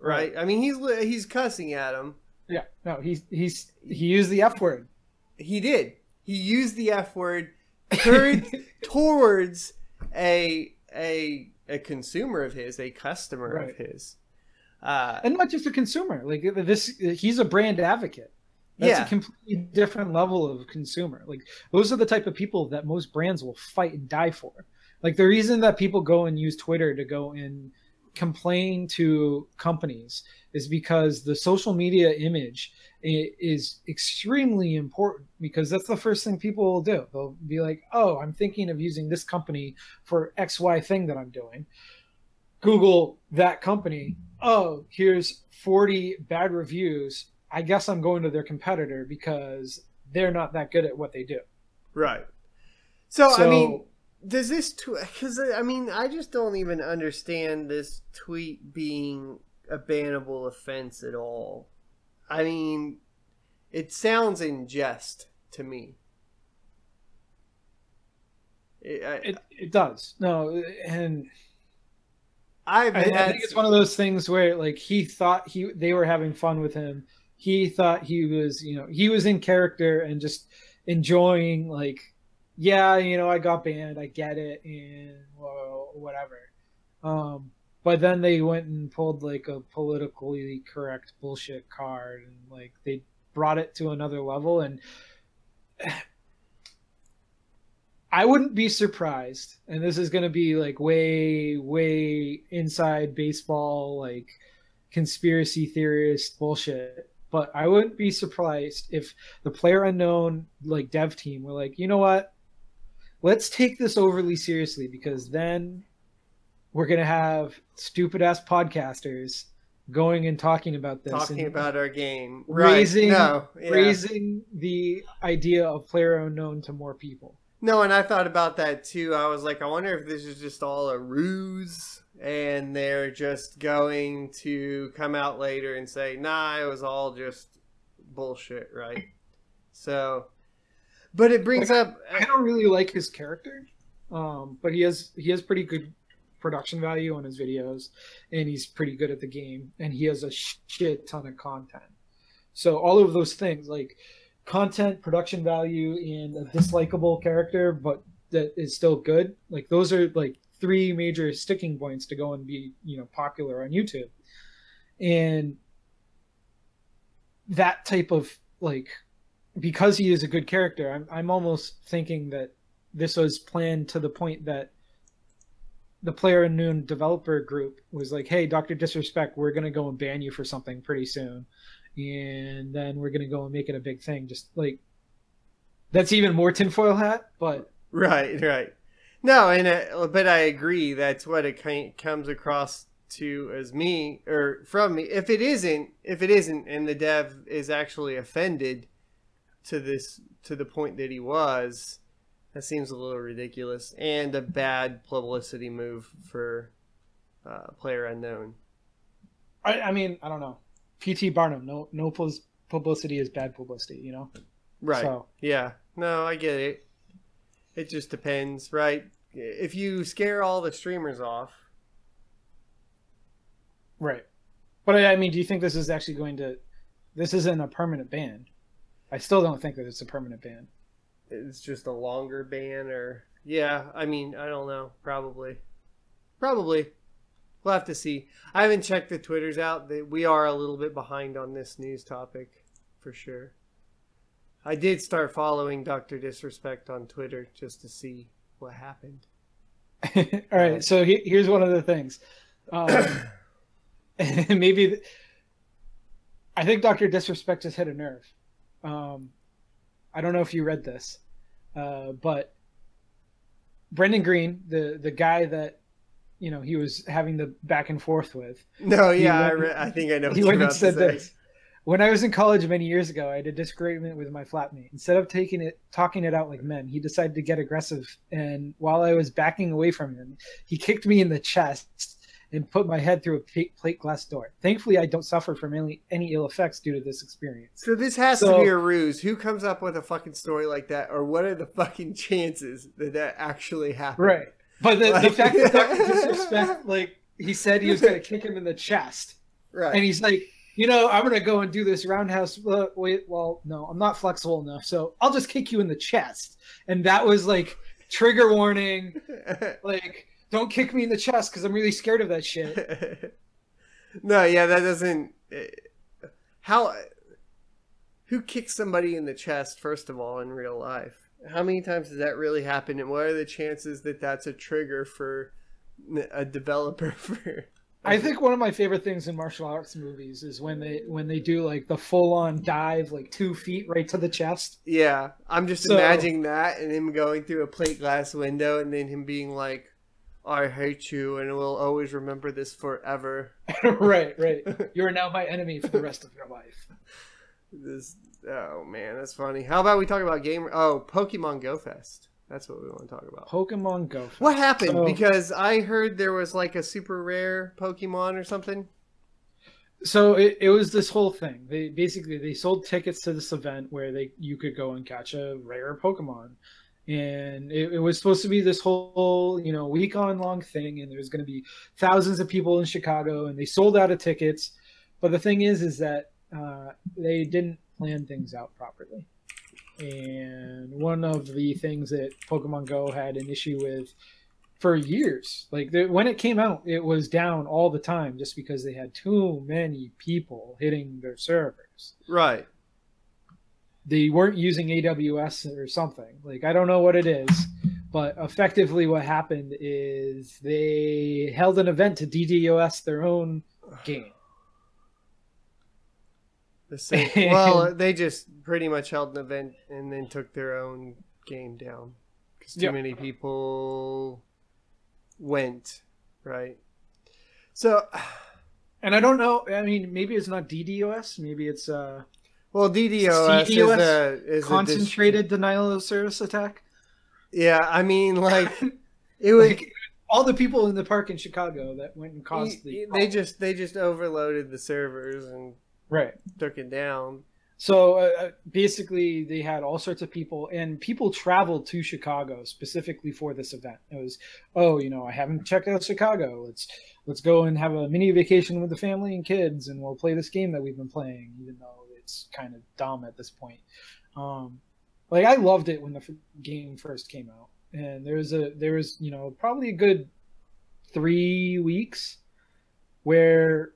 right? I mean, he's cussing at him. Yeah, no, he used the F word. He did. He used the F word towards a consumer of his, a customer of his, and not just a consumer. Like this, he's a brand advocate. That's a completely different level of consumer. Like those are the type of people that most brands will fight and die for. Like the reason that people go and use Twitter to go and complain to companies is because the social media image is extremely important, because that's the first thing people will do. They'll be like, oh, I'm thinking of using this company for XY thing that I'm doing. Google that company. Oh, here's 40 bad reviews. I guess I'm going to their competitor because they're not that good at what they do. Right. So I mean, does this because I mean, I just don't even understand this tweet being a bannable offense at all. I mean, it sounds in jest to me. It does. No, and I think it's one of those things where like he thought they were having fun with him. He thought he was, he was in character and just enjoying like, yeah, I got banned, I get it, and well, whatever. But then they went and pulled like a politically correct bullshit card, and like they brought it to another level. And I wouldn't be surprised, and this is going to be like way, way inside baseball, like conspiracy theorist bullshit. But I wouldn't be surprised if the PlayerUnknown like dev team were like, you know what? Let's take this overly seriously, because then we're going to have stupid ass podcasters going and talking about this. Talking about our game. Raising the idea of PlayerUnknown to more people. No, and I thought about that too. I was like, I wonder if this is just all a ruse and they're just going to come out later and say, nah, it was all just bullshit, right? So, but it brings up... I don't really like his character, but he has pretty good production value on his videos, and he's pretty good at the game, and he has a shit ton of content. So all of those things, like content, production value, and a dislikable character, but that is still good, like those are like 3 major sticking points to go and be, popular on YouTube. And that type of like, because he is a good character, I'm almost thinking that this was planned to the point that the PlayerUnknown developer group was like, hey, DrDisrespect, we're going to go and ban you for something pretty soon. And then we're going to go and make it a big thing. Just like, that's even more tinfoil hat, but... Right. No, but I agree. That's what it comes across to as me, or from me. If it isn't, and the dev is actually offended to the point that he was, that seems a little ridiculous and a bad publicity move for PlayerUnknown. I mean, I don't know. PT Barnum, no publicity is bad publicity, Right. So. Yeah. No, I get it. It just depends, right? If you scare all the streamers off. Right. But I mean, do you think this is actually this isn't a permanent ban? I still don't think that it's a permanent ban. It's just a longer ban, or... Yeah, I mean, I don't know. Probably. We'll have to see. I haven't checked the Twitters out. We are a little bit behind on this news topic, for sure. I did start following DrDisrespect on Twitter just to see what happened. All right, so here's one of the things. Maybe I think DrDisrespect has hit a nerve. I don't know if you read this, but Brendan Green, the guy that he was having the back and forth with. No, yeah, I think I know what you're about to say. This. When I was in college many years ago, I had a disagreement with my flatmate. Instead of talking it out like men, he decided to get aggressive. And while I was backing away from him, he kicked me in the chest and put my head through a plate glass door. Thankfully, I don't suffer from any ill effects due to this experience. So this has to be a ruse. Who comes up with a fucking story like that? Or what are the fucking chances that actually happened? Right. But the fact that DrDisrespect, like, he said he was going to kick him in the chest. Right. And he's like, I'm going to go and do this roundhouse. Wait, well, no, I'm not flexible enough. So I'll just kick you in the chest. And that was like, trigger warning. Like, don't kick me in the chest because I'm really scared of that shit. No, yeah, that doesn't... Who kicks somebody in the chest, first of all, in real life? How many times does that really happen? And what are the chances that that's a trigger for a developer for... I think one of my favorite things in martial arts movies is when they do like the full-on dive, like 2 feet right to the chest. Yeah, I'm just imagining that and him going through a plate glass window and then him being like, I hate you and will always remember this forever. Right. You are now my enemy for the rest of your life. This. Oh man, that's funny. How about we talk about PokemonGOFest. That's what we want to talk about. PokemonGOFest. What happened? Because I heard there was like a super rare Pokemon or something. So it was this whole thing. They sold tickets to this event where you could go and catch a rare Pokemon, and it was supposed to be this whole week-long thing, and there's going to be thousands of people in Chicago, and they sold out of tickets. But the thing is that they didn't plan things out properly, and one of the things that Pokemon Go had an issue with for years, like when it came out, it was down all the time just because they had too many people hitting their servers. Right. They weren't using AWS or something. Like, I don't know what it is, but effectively what happened is they held an event to DDoS their own game. Well, they just pretty much held an event and then took their own game down because too many people went, right? So, and I don't know. I mean, maybe it's not DDoS. Maybe it's well, DDoS is concentrated denial of service attack. Yeah, I mean, like it was like, all the people in the park in Chicago that went and caused they just overloaded the servers and took it down. So basically, they had all sorts of people, and people traveled to Chicago specifically for this event. It was, I haven't checked out Chicago. Let's go and have a mini vacation with the family and kids, and we'll play this game that we've been playing, even though it's kind of dumb at this point. Like, I loved it when the game first came out, and there was probably a good 3 weeks where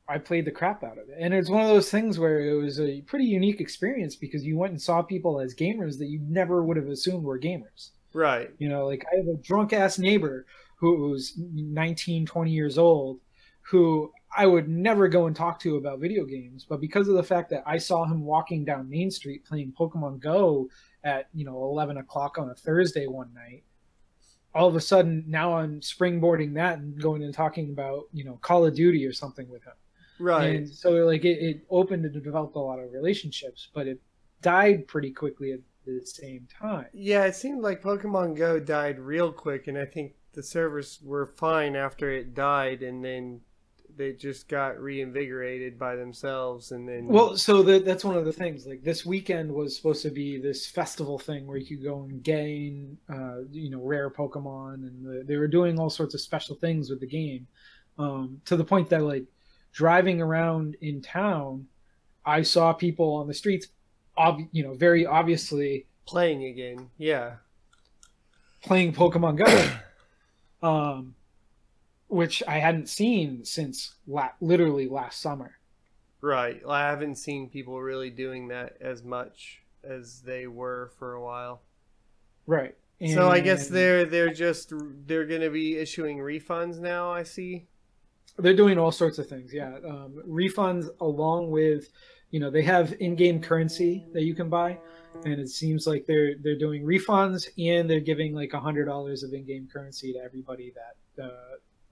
I played the crap out of it. And it's one of those things where it was a pretty unique experience because you went and saw people as gamers that you never would have assumed were gamers. Right. Like, I have a drunk ass neighbor who's 19, 20 years old who I would never go and talk to about video games. But because of the fact that I saw him walking down Main Street playing Pokemon Go at, 11 o'clock on a Thursday one night, all of a sudden now I'm springboarding that and going and talking about, Call of Duty or something with him. Right. And so like it opened and developed a lot of relationships, but it died pretty quickly at the same time. Yeah, it seemed like Pokemon Go died real quick, and I think the servers were fine after it died, and then they just got reinvigorated by themselves, and then... Well, so that's one of the things. Like, this weekend was supposed to be this festival thing where you could go and gain, rare Pokemon, and they were doing all sorts of special things with the game, to the point that, like, driving around in town, I saw people on the streets, very obviously playing again. Yeah, playing Pokemon Go, which I hadn't seen since literally last summer. Right. I haven't seen people really doing that as much as they were for a while. Right. And so I guess they're going to be issuing refunds now. I see. They're doing all sorts of things, yeah. Refunds along with, they have in-game currency that you can buy, and it seems like they're doing refunds, and they're giving like $100 of in-game currency to everybody that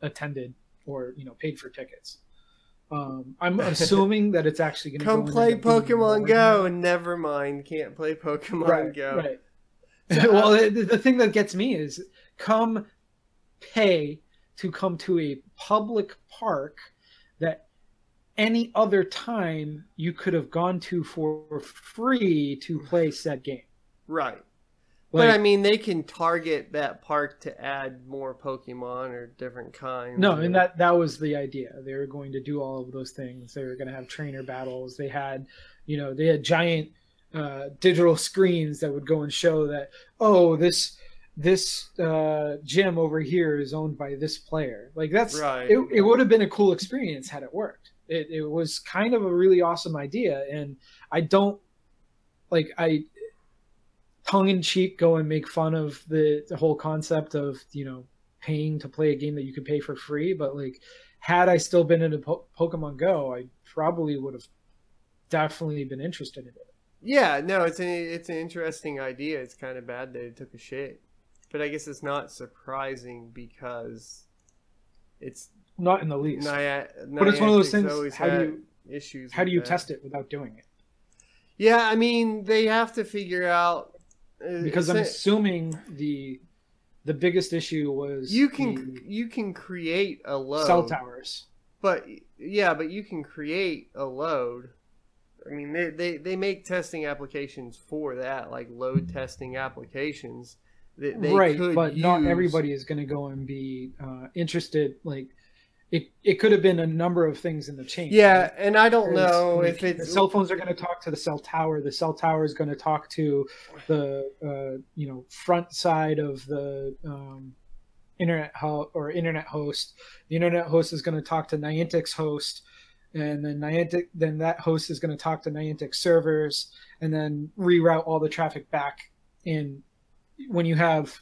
attended or paid for tickets. I'm assuming that it's actually going to come play Pokemon Go, and never mind, can't play Pokemon Go. Right. Well, the thing that gets me is come pay to come to a public park that any other time you could have gone to for free to play said game. Right. But I mean, they can target that park to add more Pokemon or different kinds. No, and that was the idea. They were going to do all of those things. They were going to have trainer battles. They had, they had giant digital screens that would go and show that, this gym over here is owned by this player. Like, that's right. It would have been a cool experience had it worked. It was kind of a really awesome idea, and I don't tongue-in-cheek go and make fun of the whole concept of paying to play a game that you could pay for free. But like, had I still been into Pokemon Go, I probably would have definitely been interested in it. Yeah, no, it's an interesting idea. It's kind of bad that it took a shit. But I guess it's not surprising because it's not in the least. But it's one of those things. How do you issues? How do you test it without doing it? Yeah, I mean, they have to figure out because I'm assuming the biggest issue was you can create a load cell towers. But yeah, but you can create a load. I mean, they make testing applications for that, like load testing applications that they right, could but use. Not everybody is going to go and be interested. Like it could have been a number of things in the chain. Yeah, right? and I don't know if it's the cell phones are going to talk to the cell tower. The cell tower is going to talk to the front side of the internet host. The internet host is going to talk to Niantic's host, and then that host is going to talk to Niantic servers, and then reroute all the traffic back in. When you have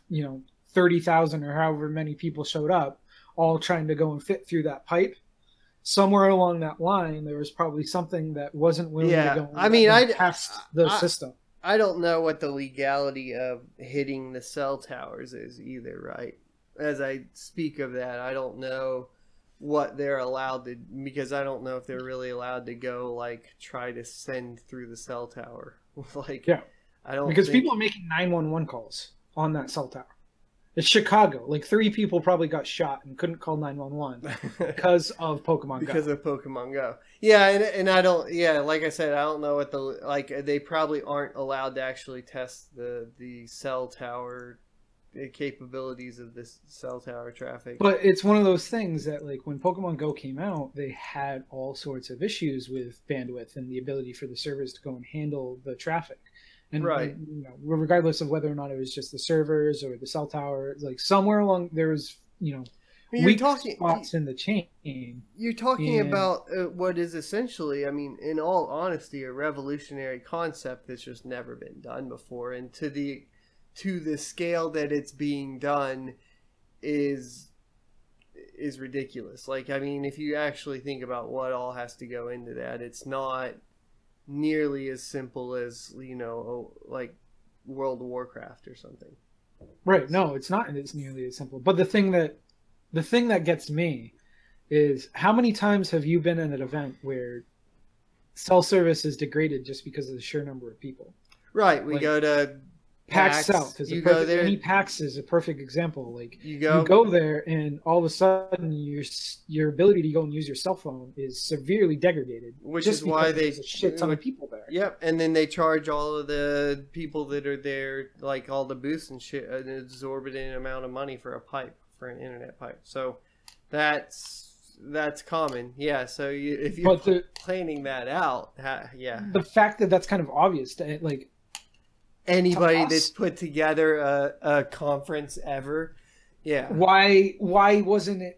30,000 or however many people showed up, all trying to go and fit through that pipe, somewhere along that line, there was probably something that wasn't willing to go. I mean, I test the system. I don't know what the legality of hitting the cell towers is either, right? As I speak of that, I don't know what they're allowed to, because I don't know if they're really allowed to go like try to send through the cell tower. Like, yeah, I don't because people are making 911 calls on that cell tower. It's Chicago. Like 3 people probably got shot and couldn't call 911 because of Pokemon Go. Because of Pokemon Go. Yeah, and I don't. Yeah, like I said, I don't know what they probably aren't allowed to actually test the cell tower capabilities of this cell tower traffic. But it's one of those things that, like, when Pokemon Go came out, they had all sorts of issues with bandwidth and the ability for the servers to go and handle the traffic. And, right, regardless of whether or not it was just the servers or the cell tower, like somewhere along there was, weak spots in the chain. You're talking about what is essentially, I mean, in all honesty, a revolutionary concept that's just never been done before, and to the scale that it's being done is ridiculous. Like, I mean, if you actually think about what all has to go into that, it's not nearly as simple as like World of Warcraft or something. Right? No, it's not. It's nearly as simple. But the thing that gets me is, how many times have you been in an event where cell service is degraded just because of the sheer number of people? Right. We go to PAX South. Any PAX is a perfect example. Like, you go there, and all of a sudden, your ability to go and use your cell phone is severely degraded. Which is why there's a shit ton of people there. Yep, and then they charge all of the people that are there, like all the booths and shit, an exorbitant amount of money for an internet pipe. So that's common. Yeah. So if you're planning that out, yeah. The fact that that's kind of obvious to, like, anybody that's put together a conference ever, yeah. Why wasn't it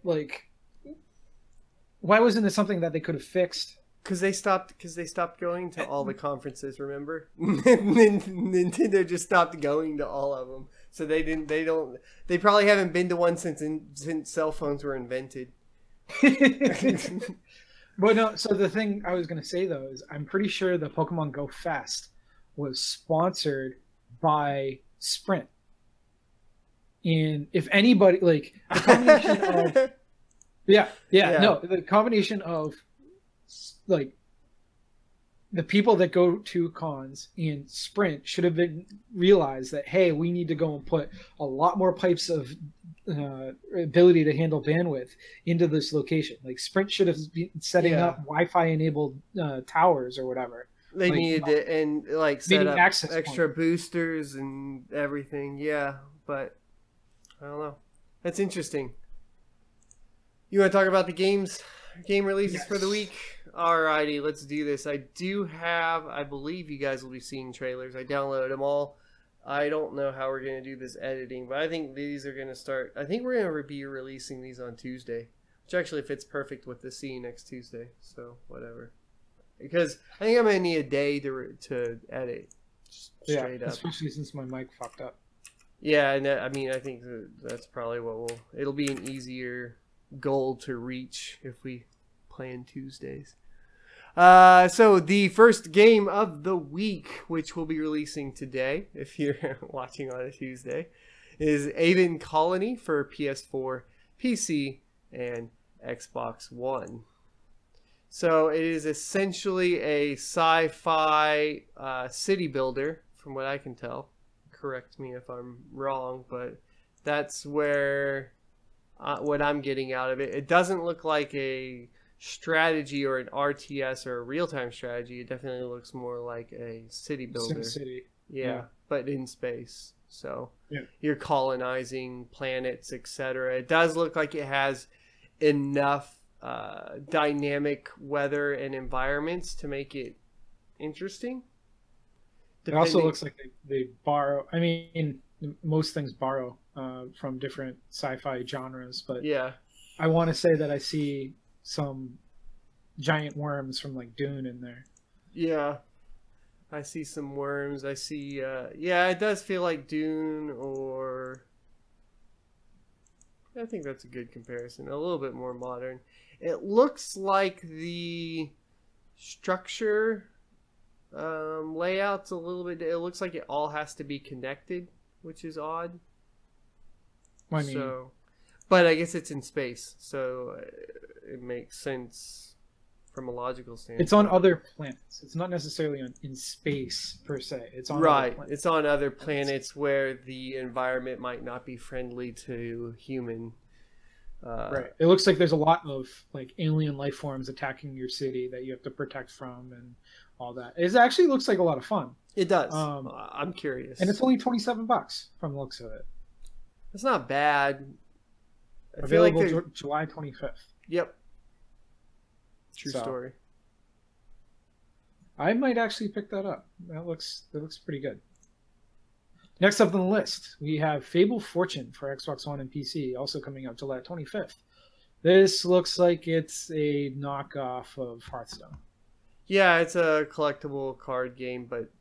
something that they could have fixed? Because they stopped going to all the conferences. Remember, Nintendo just stopped going to all of them. So they probably haven't been to one since cell phones were invented. But no. So the thing I was going to say though is, I'm pretty sure the PokemonGOFest was sponsored by Sprint. And if anybody, like, the combination of the combination of, like, the people that go to cons and Sprint should have been realized that, hey, we need to go and put a lot more pipes of ability to handle bandwidth into this location. Like, Sprint should have been setting up Wi-Fi enabled towers or whatever. They needed to, and like, set up extra boosters and everything. Yeah, but I don't know. That's interesting. You want to talk about the game releases for the week? Alrighty, let's do this. I believe you guys will be seeing trailers. I downloaded them all. I don't know how we're going to do this editing, but I think these are going to start. I think we're going to be releasing these on Tuesday, which actually fits perfect with the scene next Tuesday. So whatever. Because I think I'm going to need a day to edit. Straight up. Especially since my mic fucked up. Yeah, and I mean, I think that's probably it'll be an easier goal to reach if we plan Tuesdays. So the first game of the week, which we'll be releasing today, if you're watching on a Tuesday, is Aven Colony for PS4, PC, and Xbox One. So it is essentially a sci-fi city builder, from what I can tell. Correct me if I'm wrong, but that's where what I'm getting out of it. It doesn't look like a strategy or an RTS or a real-time strategy. It definitely looks more like a city builder. SimCity. Yeah, but in space. So yeah. You're colonizing planets, etc. It does look like it has enough dynamic weather and environments to make it interesting. It also looks like they borrow. I mean, most things borrow from different sci-fi genres, but yeah, I want to say that I see some giant worms from like Dune in there. Yeah, I see some worms. I see. Yeah, it does feel like Dune, or I think that's a good comparison. A little bit more modern. It looks like the structure layout's a little bit. It looks like it all has to be connected, which is odd. I mean, so, but I guess it's in space, so it makes sense from a logical standpoint. It's on other planets. It's not necessarily in space per se. It's on right. It's on other planets where the environment might not be friendly to human. Right. It looks like there's a lot of like alien life forms attacking your city that you have to protect from and all that. It actually looks like a lot of fun. It does. I'm curious. And it's only $27 from the looks of it. It's not bad. Available July 25th. Yep. True story. I might actually pick that up. That looks pretty good. Next up on the list, we have Fable Fortune for Xbox One and PC, also coming out July 25th. This looks like it's a knockoff of Hearthstone. Yeah, it's a collectible card game, but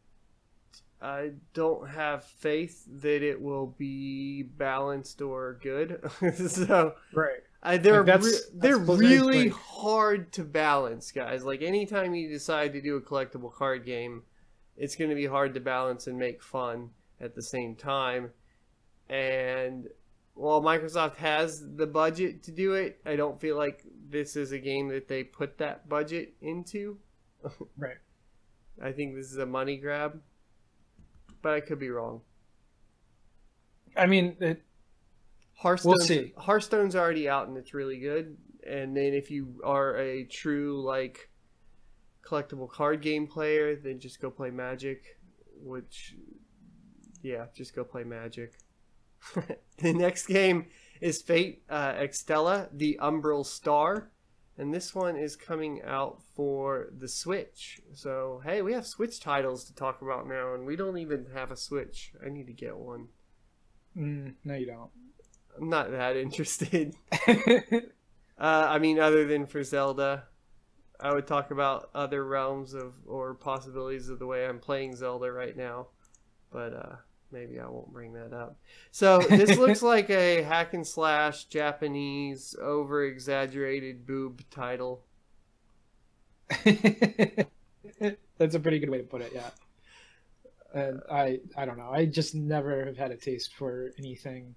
I don't have faith that it will be balanced or good. So right. They're really hard to balance, guys. Like anytime you decide to do a collectible card game, it's going to be hard to balance and make fun at the same time. And while Microsoft has the budget to do it, I don't feel like this is a game that they put that budget into. Right. I think this is a money grab, but I could be wrong. I mean, we'll see. Hearthstone's already out and it's really good. And then if you are a true like collectible card game player, then just go play Magic, which just go play Magic. The next game is Fate Extella, the Umbral Star. And this one is coming out for the Switch. So, hey, we have Switch titles to talk about now, and we don't even have a Switch. I need to get one. No, you don't. I'm not that interested. I mean, other than for Zelda. I would talk about other realms or possibilities of the way I'm playing Zelda right now. But maybe I won't bring that up. So this looks like a hack and slash Japanese over exaggerated boob title. That's a pretty good way to put it, yeah. And I don't know. I just never have had a taste for anything,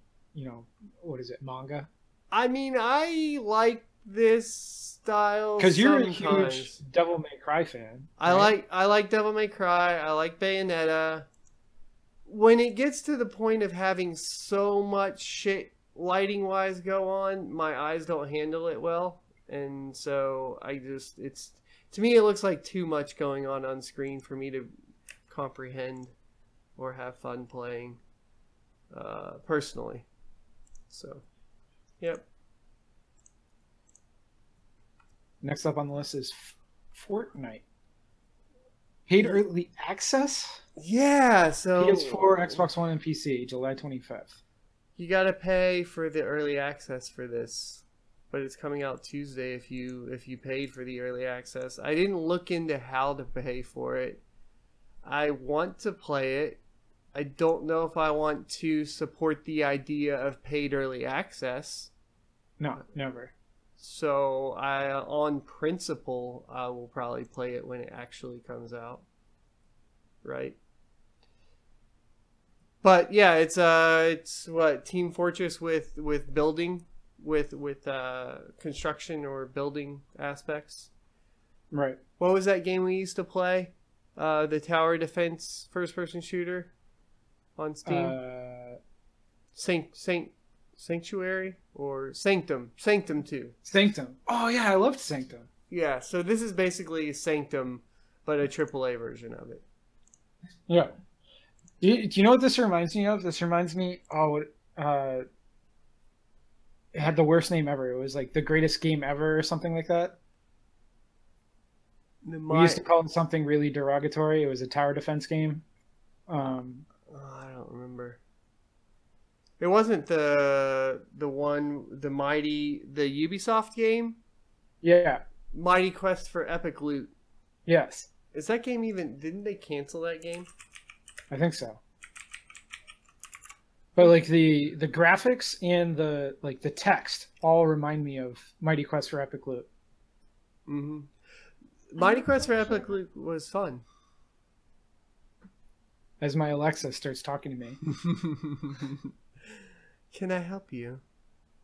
what is it, manga? I mean, I like this style because you're a huge Devil May Cry fan. Right? I like Devil May Cry. I like Bayonetta. When it gets to the point of having so much shit lighting wise go on, my eyes don't handle it well, and so to me it looks like too much going on screen for me to comprehend or have fun playing personally. So, yep. Next up on the list is Fortnite. Paid early access? Yeah, so PS4, Xbox One, and PC, July 25th. You gotta pay for the early access for this, but it's coming out Tuesday if you paid for the early access. I didn't look into how to pay for it. I want to play it. I don't know if I want to support the idea of paid early access. No, never. So on principle, I will probably play it when it actually comes out. Right. But yeah, it's what, Team Fortress with building with construction or building aspects. Right. What was that game we used to play? The tower defense first-person shooter on Steam. Sanctuary or Sanctum 2. Sanctum. Oh yeah, I loved Sanctum. Yeah, so this is basically Sanctum, but a AAA version of it. Yeah. Do you know what this reminds me of? This reminds me, it had the worst name ever. It was like the greatest game ever or something like that. We used to call it something really derogatory. It was a tower defense game. I don't remember. It wasn't the Ubisoft game? Yeah. Mighty Quest for Epic Loot. Yes. Is that game even... Didn't they cancel that game? I think so. But like the graphics and the text all remind me of Mighty Quest for Epic Loot. Mm-hmm. Mighty Quest for Epic Loot was fun. As my Alexa starts talking to me. Can I help you?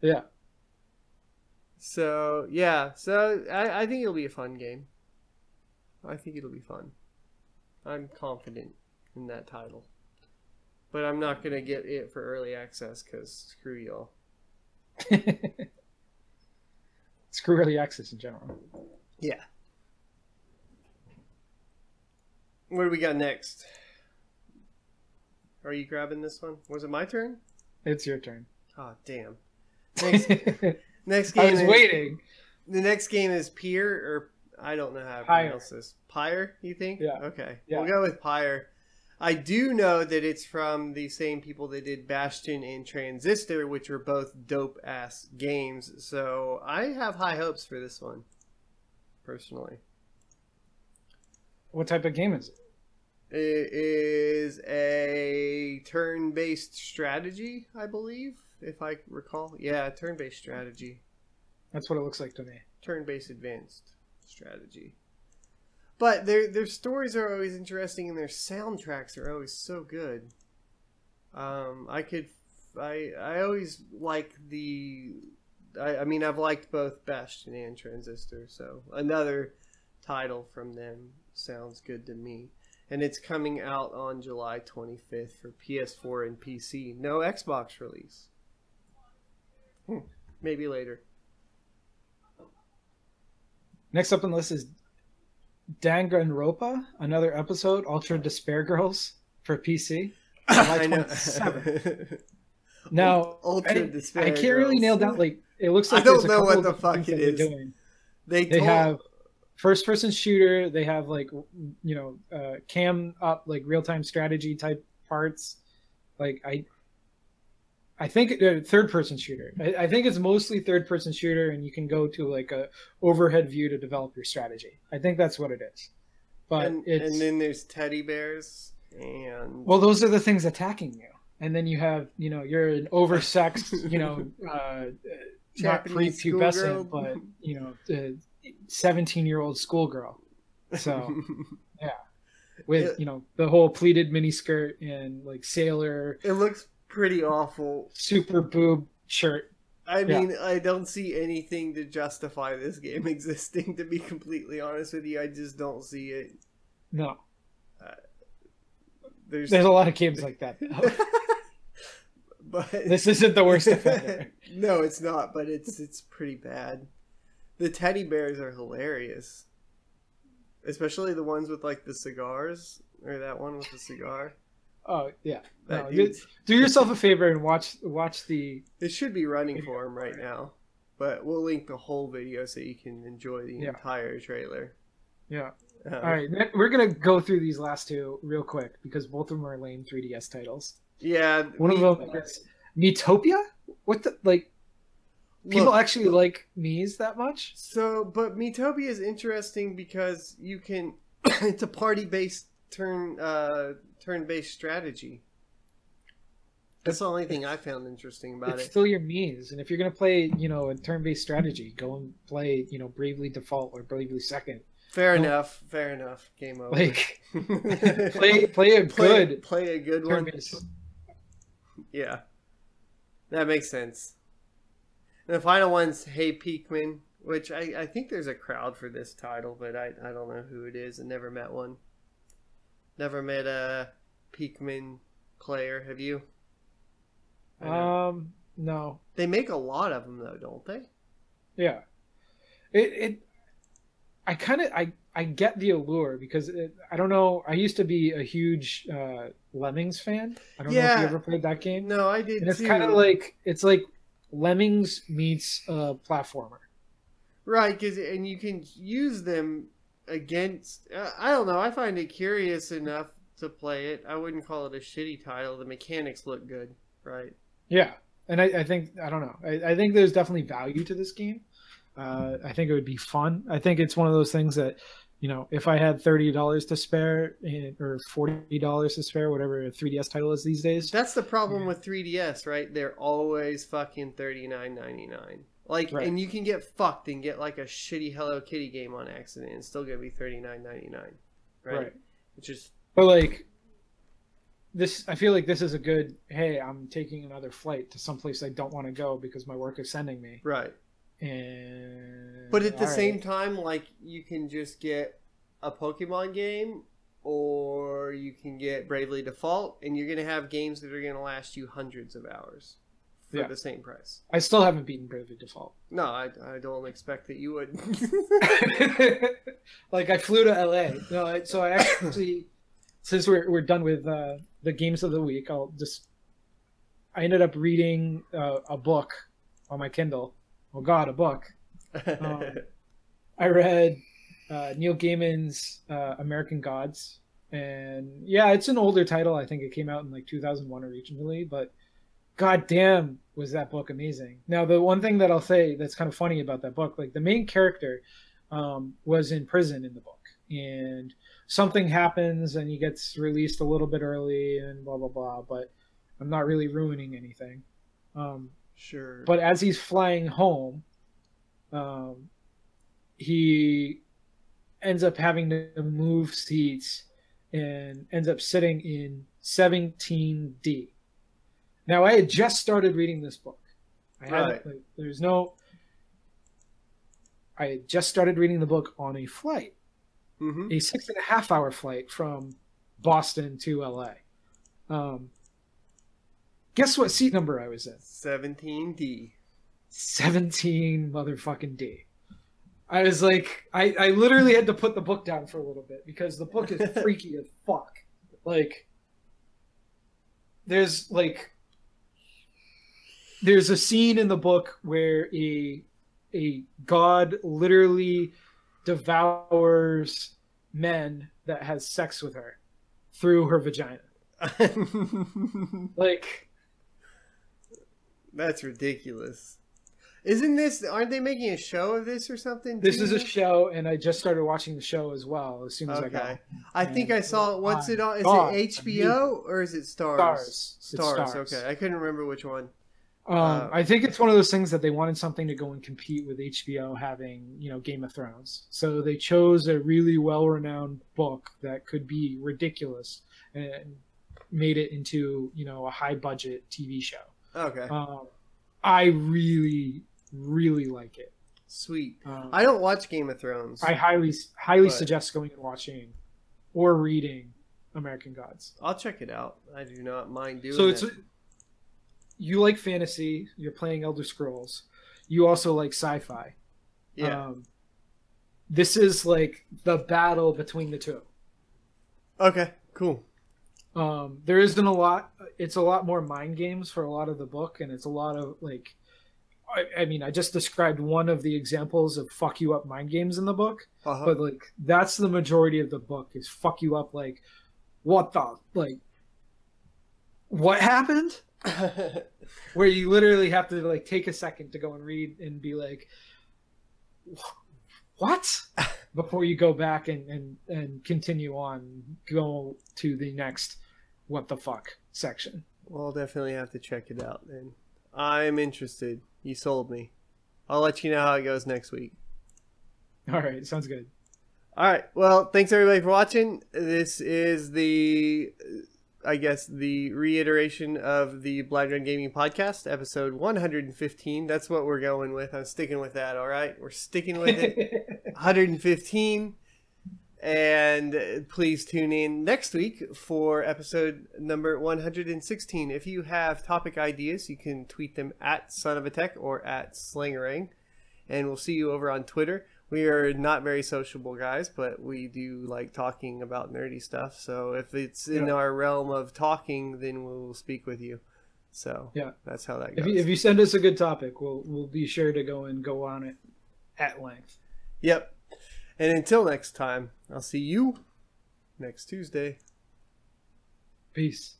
Yeah. So, yeah. So, I think it'll be a fun game. I think it'll be fun. I'm confident in that title. But I'm not going to get it for early access because screw y'all. Screw early access in general. Yeah. What do we got next? Are you grabbing this one? Was it my turn? It's your turn. Oh, damn. Next game I was waiting. The next game is Pyre, or I don't know how to Pyre. pronounce this. Pyre, you think? Yeah. Okay. Yeah. We'll go with Pyre. I do know that it's from the same people that did Bastion and Transistor, which are both dope-ass games. So I have high hopes for this one, personally. What type of game is it? It is a turn-based strategy, I believe, if I recall. Yeah, turn-based strategy. That's what it looks like to me. Turn-based advanced strategy. But their stories are always interesting, and their soundtracks are always so good. I always like I mean, I've liked both Bastion and Transistor, so another title from them sounds good to me. And it's coming out on July 25th for PS4 and PC. No Xbox release. Maybe later. Next up on the list is Danganronpa, another episode, Ultra Despair Girls for PC. July 27th. Now, Ultra Despair I can't really nail down, like, it looks like I don't there's a know couple what the of fuck things it that they're is. doing. They have first-person shooter. They have, like, cam up, like, real-time strategy type parts. Like, I think third-person shooter. I think it's mostly third-person shooter, and you can go to, like, a overhead view to develop your strategy. I think that's what it is. But and then there's teddy bears and... Well, those are the things attacking you. And then you have, you're an oversexed, not prepubescent, but, 17-year-old schoolgirl. So, yeah. With, the whole pleated miniskirt and, like, sailor. It looks pretty awful. Super boob shirt. I mean, I don't see anything to justify this game existing, to be completely honest with you. I just don't see it. No. There's a lot of games like that, though. But this isn't the worst offender. No, it's not, but it's pretty bad. The teddy bears are hilarious. Especially the ones with, like, the cigars. Or that one with the cigar. Oh, yeah. No, do yourself a favor and watch the... It should be running for him right now. But we'll link the whole video so you can enjoy the entire trailer. Yeah. All right, we're going to go through these last two real quick because both of them are lame 3DS titles. Yeah. One of them is Miitopia? What the, like... People actually like Mii's that much? So, but Miitopia is interesting because you can... it's a party-based turn-based strategy. That's the only thing I found interesting about it. It's still your Mii's, and if you're gonna play, a turn-based strategy, go and play, Bravely Default or Bravely Second. Fair enough. Game over. Like, play a good one. Yeah, that makes sense. And the final one's Hey Pikmin. Which I think there's a crowd for this title, but I don't know who it is. I never met one. Never met a Pikmin player. Have you? No. They make a lot of them though, don't they? Yeah. I get the allure because I don't know. I used to be a huge Lemmings fan. I don't know if you ever played that game. No, I did. And it's kind of like Lemmings meets a platformer. Right, and you can use them against. I don't know. I find it curious enough to play it. I wouldn't call it a shitty title. The mechanics look good, right? Yeah, and I think I don't know. I think there's definitely value to this game. I think it would be fun. I think it's one of those things that, you know, if I had $30 to spare or $40 to spare, whatever a 3DS title is these days. That's the problem with 3DS, right? They're always fucking $39.99. Like, right. And you can get fucked and get like a shitty Hello Kitty game on accident and it's still gonna be $39.99, right? Which is, but like this, I feel like this is a good. Hey, I'm taking another flight to someplace I don't want to go because my work is sending me. Right. And but at the same time, like you can just get a Pokemon game, or you can get Bravely Default, and you're gonna have games that are gonna last you hundreds of hours. For the same price. I still haven't beaten Bravely Default. No, I don't expect that you would. Like I flew to LA. No, so I actually, since we're done with the games of the week, I ended up reading a book on my Kindle. Oh God, a book. I read Neil Gaiman's American Gods, and yeah, it's an older title. I think it came out in like 2001 originally, but God damn, was that book amazing. Now, the one thing that I'll say that's kind of funny about that book, like the main character was in prison in the book, and something happens and he gets released a little bit early and blah, blah, blah, but I'm not really ruining anything. Sure. But as he's flying home, he ends up having to move seats and ends up sitting in 17D. Now, I had just started reading this book. I had just started reading the book on a flight, a 6.5-hour flight from Boston to LA. Guess what seat number I was in? 17D. 17 motherfucking D. I was like, I literally had to put the book down for a little bit because the book is freaky as fuck. Like, there's a scene in the book where a god literally devours men that has sex with her through her vagina. Like, that's ridiculous. Aren't they making a show of this or something? This is a show, and I just started watching the show as well as soon as I got home. I think I saw it. What's it on? Is it HBO or is it Stars? Stars. Okay. I couldn't remember which one. I think it's one of those things that they wanted something to go and compete with HBO having, you know, Game of Thrones. So they chose a really well-renowned book that could be ridiculous and made it into, you know, a high-budget TV show. Okay. I really, really like it. Sweet. I don't watch Game of Thrones. I highly suggest going and watching or reading American Gods. I'll check it out. I do not mind doing so it. You like fantasy, you're playing Elder Scrolls. You also like sci-fi. Yeah. This is like the battle between the two. Okay, cool. There isn't a lot. It's a lot more mind games for a lot of the book, and it's a lot of like. I mean, I just described one of the examples of fuck you up mind games in the book, but like that's the majority of the book is fuck you up. Like, what happened? Where you literally have to like take a second to go and read and be like, what? Before you go back and continue on, go to the next what the fuck section. Well, I'll definitely have to check it out then. I'm interested. You sold me. I'll let you know how it goes next week. All right, sounds good. All right. Well, thanks everybody for watching. This is the I guess, the reiteration of the Blind Run Gaming Podcast, episode 115. That's what we're going with. I'm sticking with that, all right? We're sticking with it. 115. And please tune in next week for episode number 116. If you have topic ideas, you can tweet them at Son of a Tech or at Slangerang. And we'll see you over on Twitter. We are not very sociable guys, but we do like talking about nerdy stuff. So if it's in our realm of talking, then we'll speak with you. So that's how that goes. If you send us a good topic, we'll be sure to go on it at length. Yep. And until next time, I'll see you next Tuesday. Peace.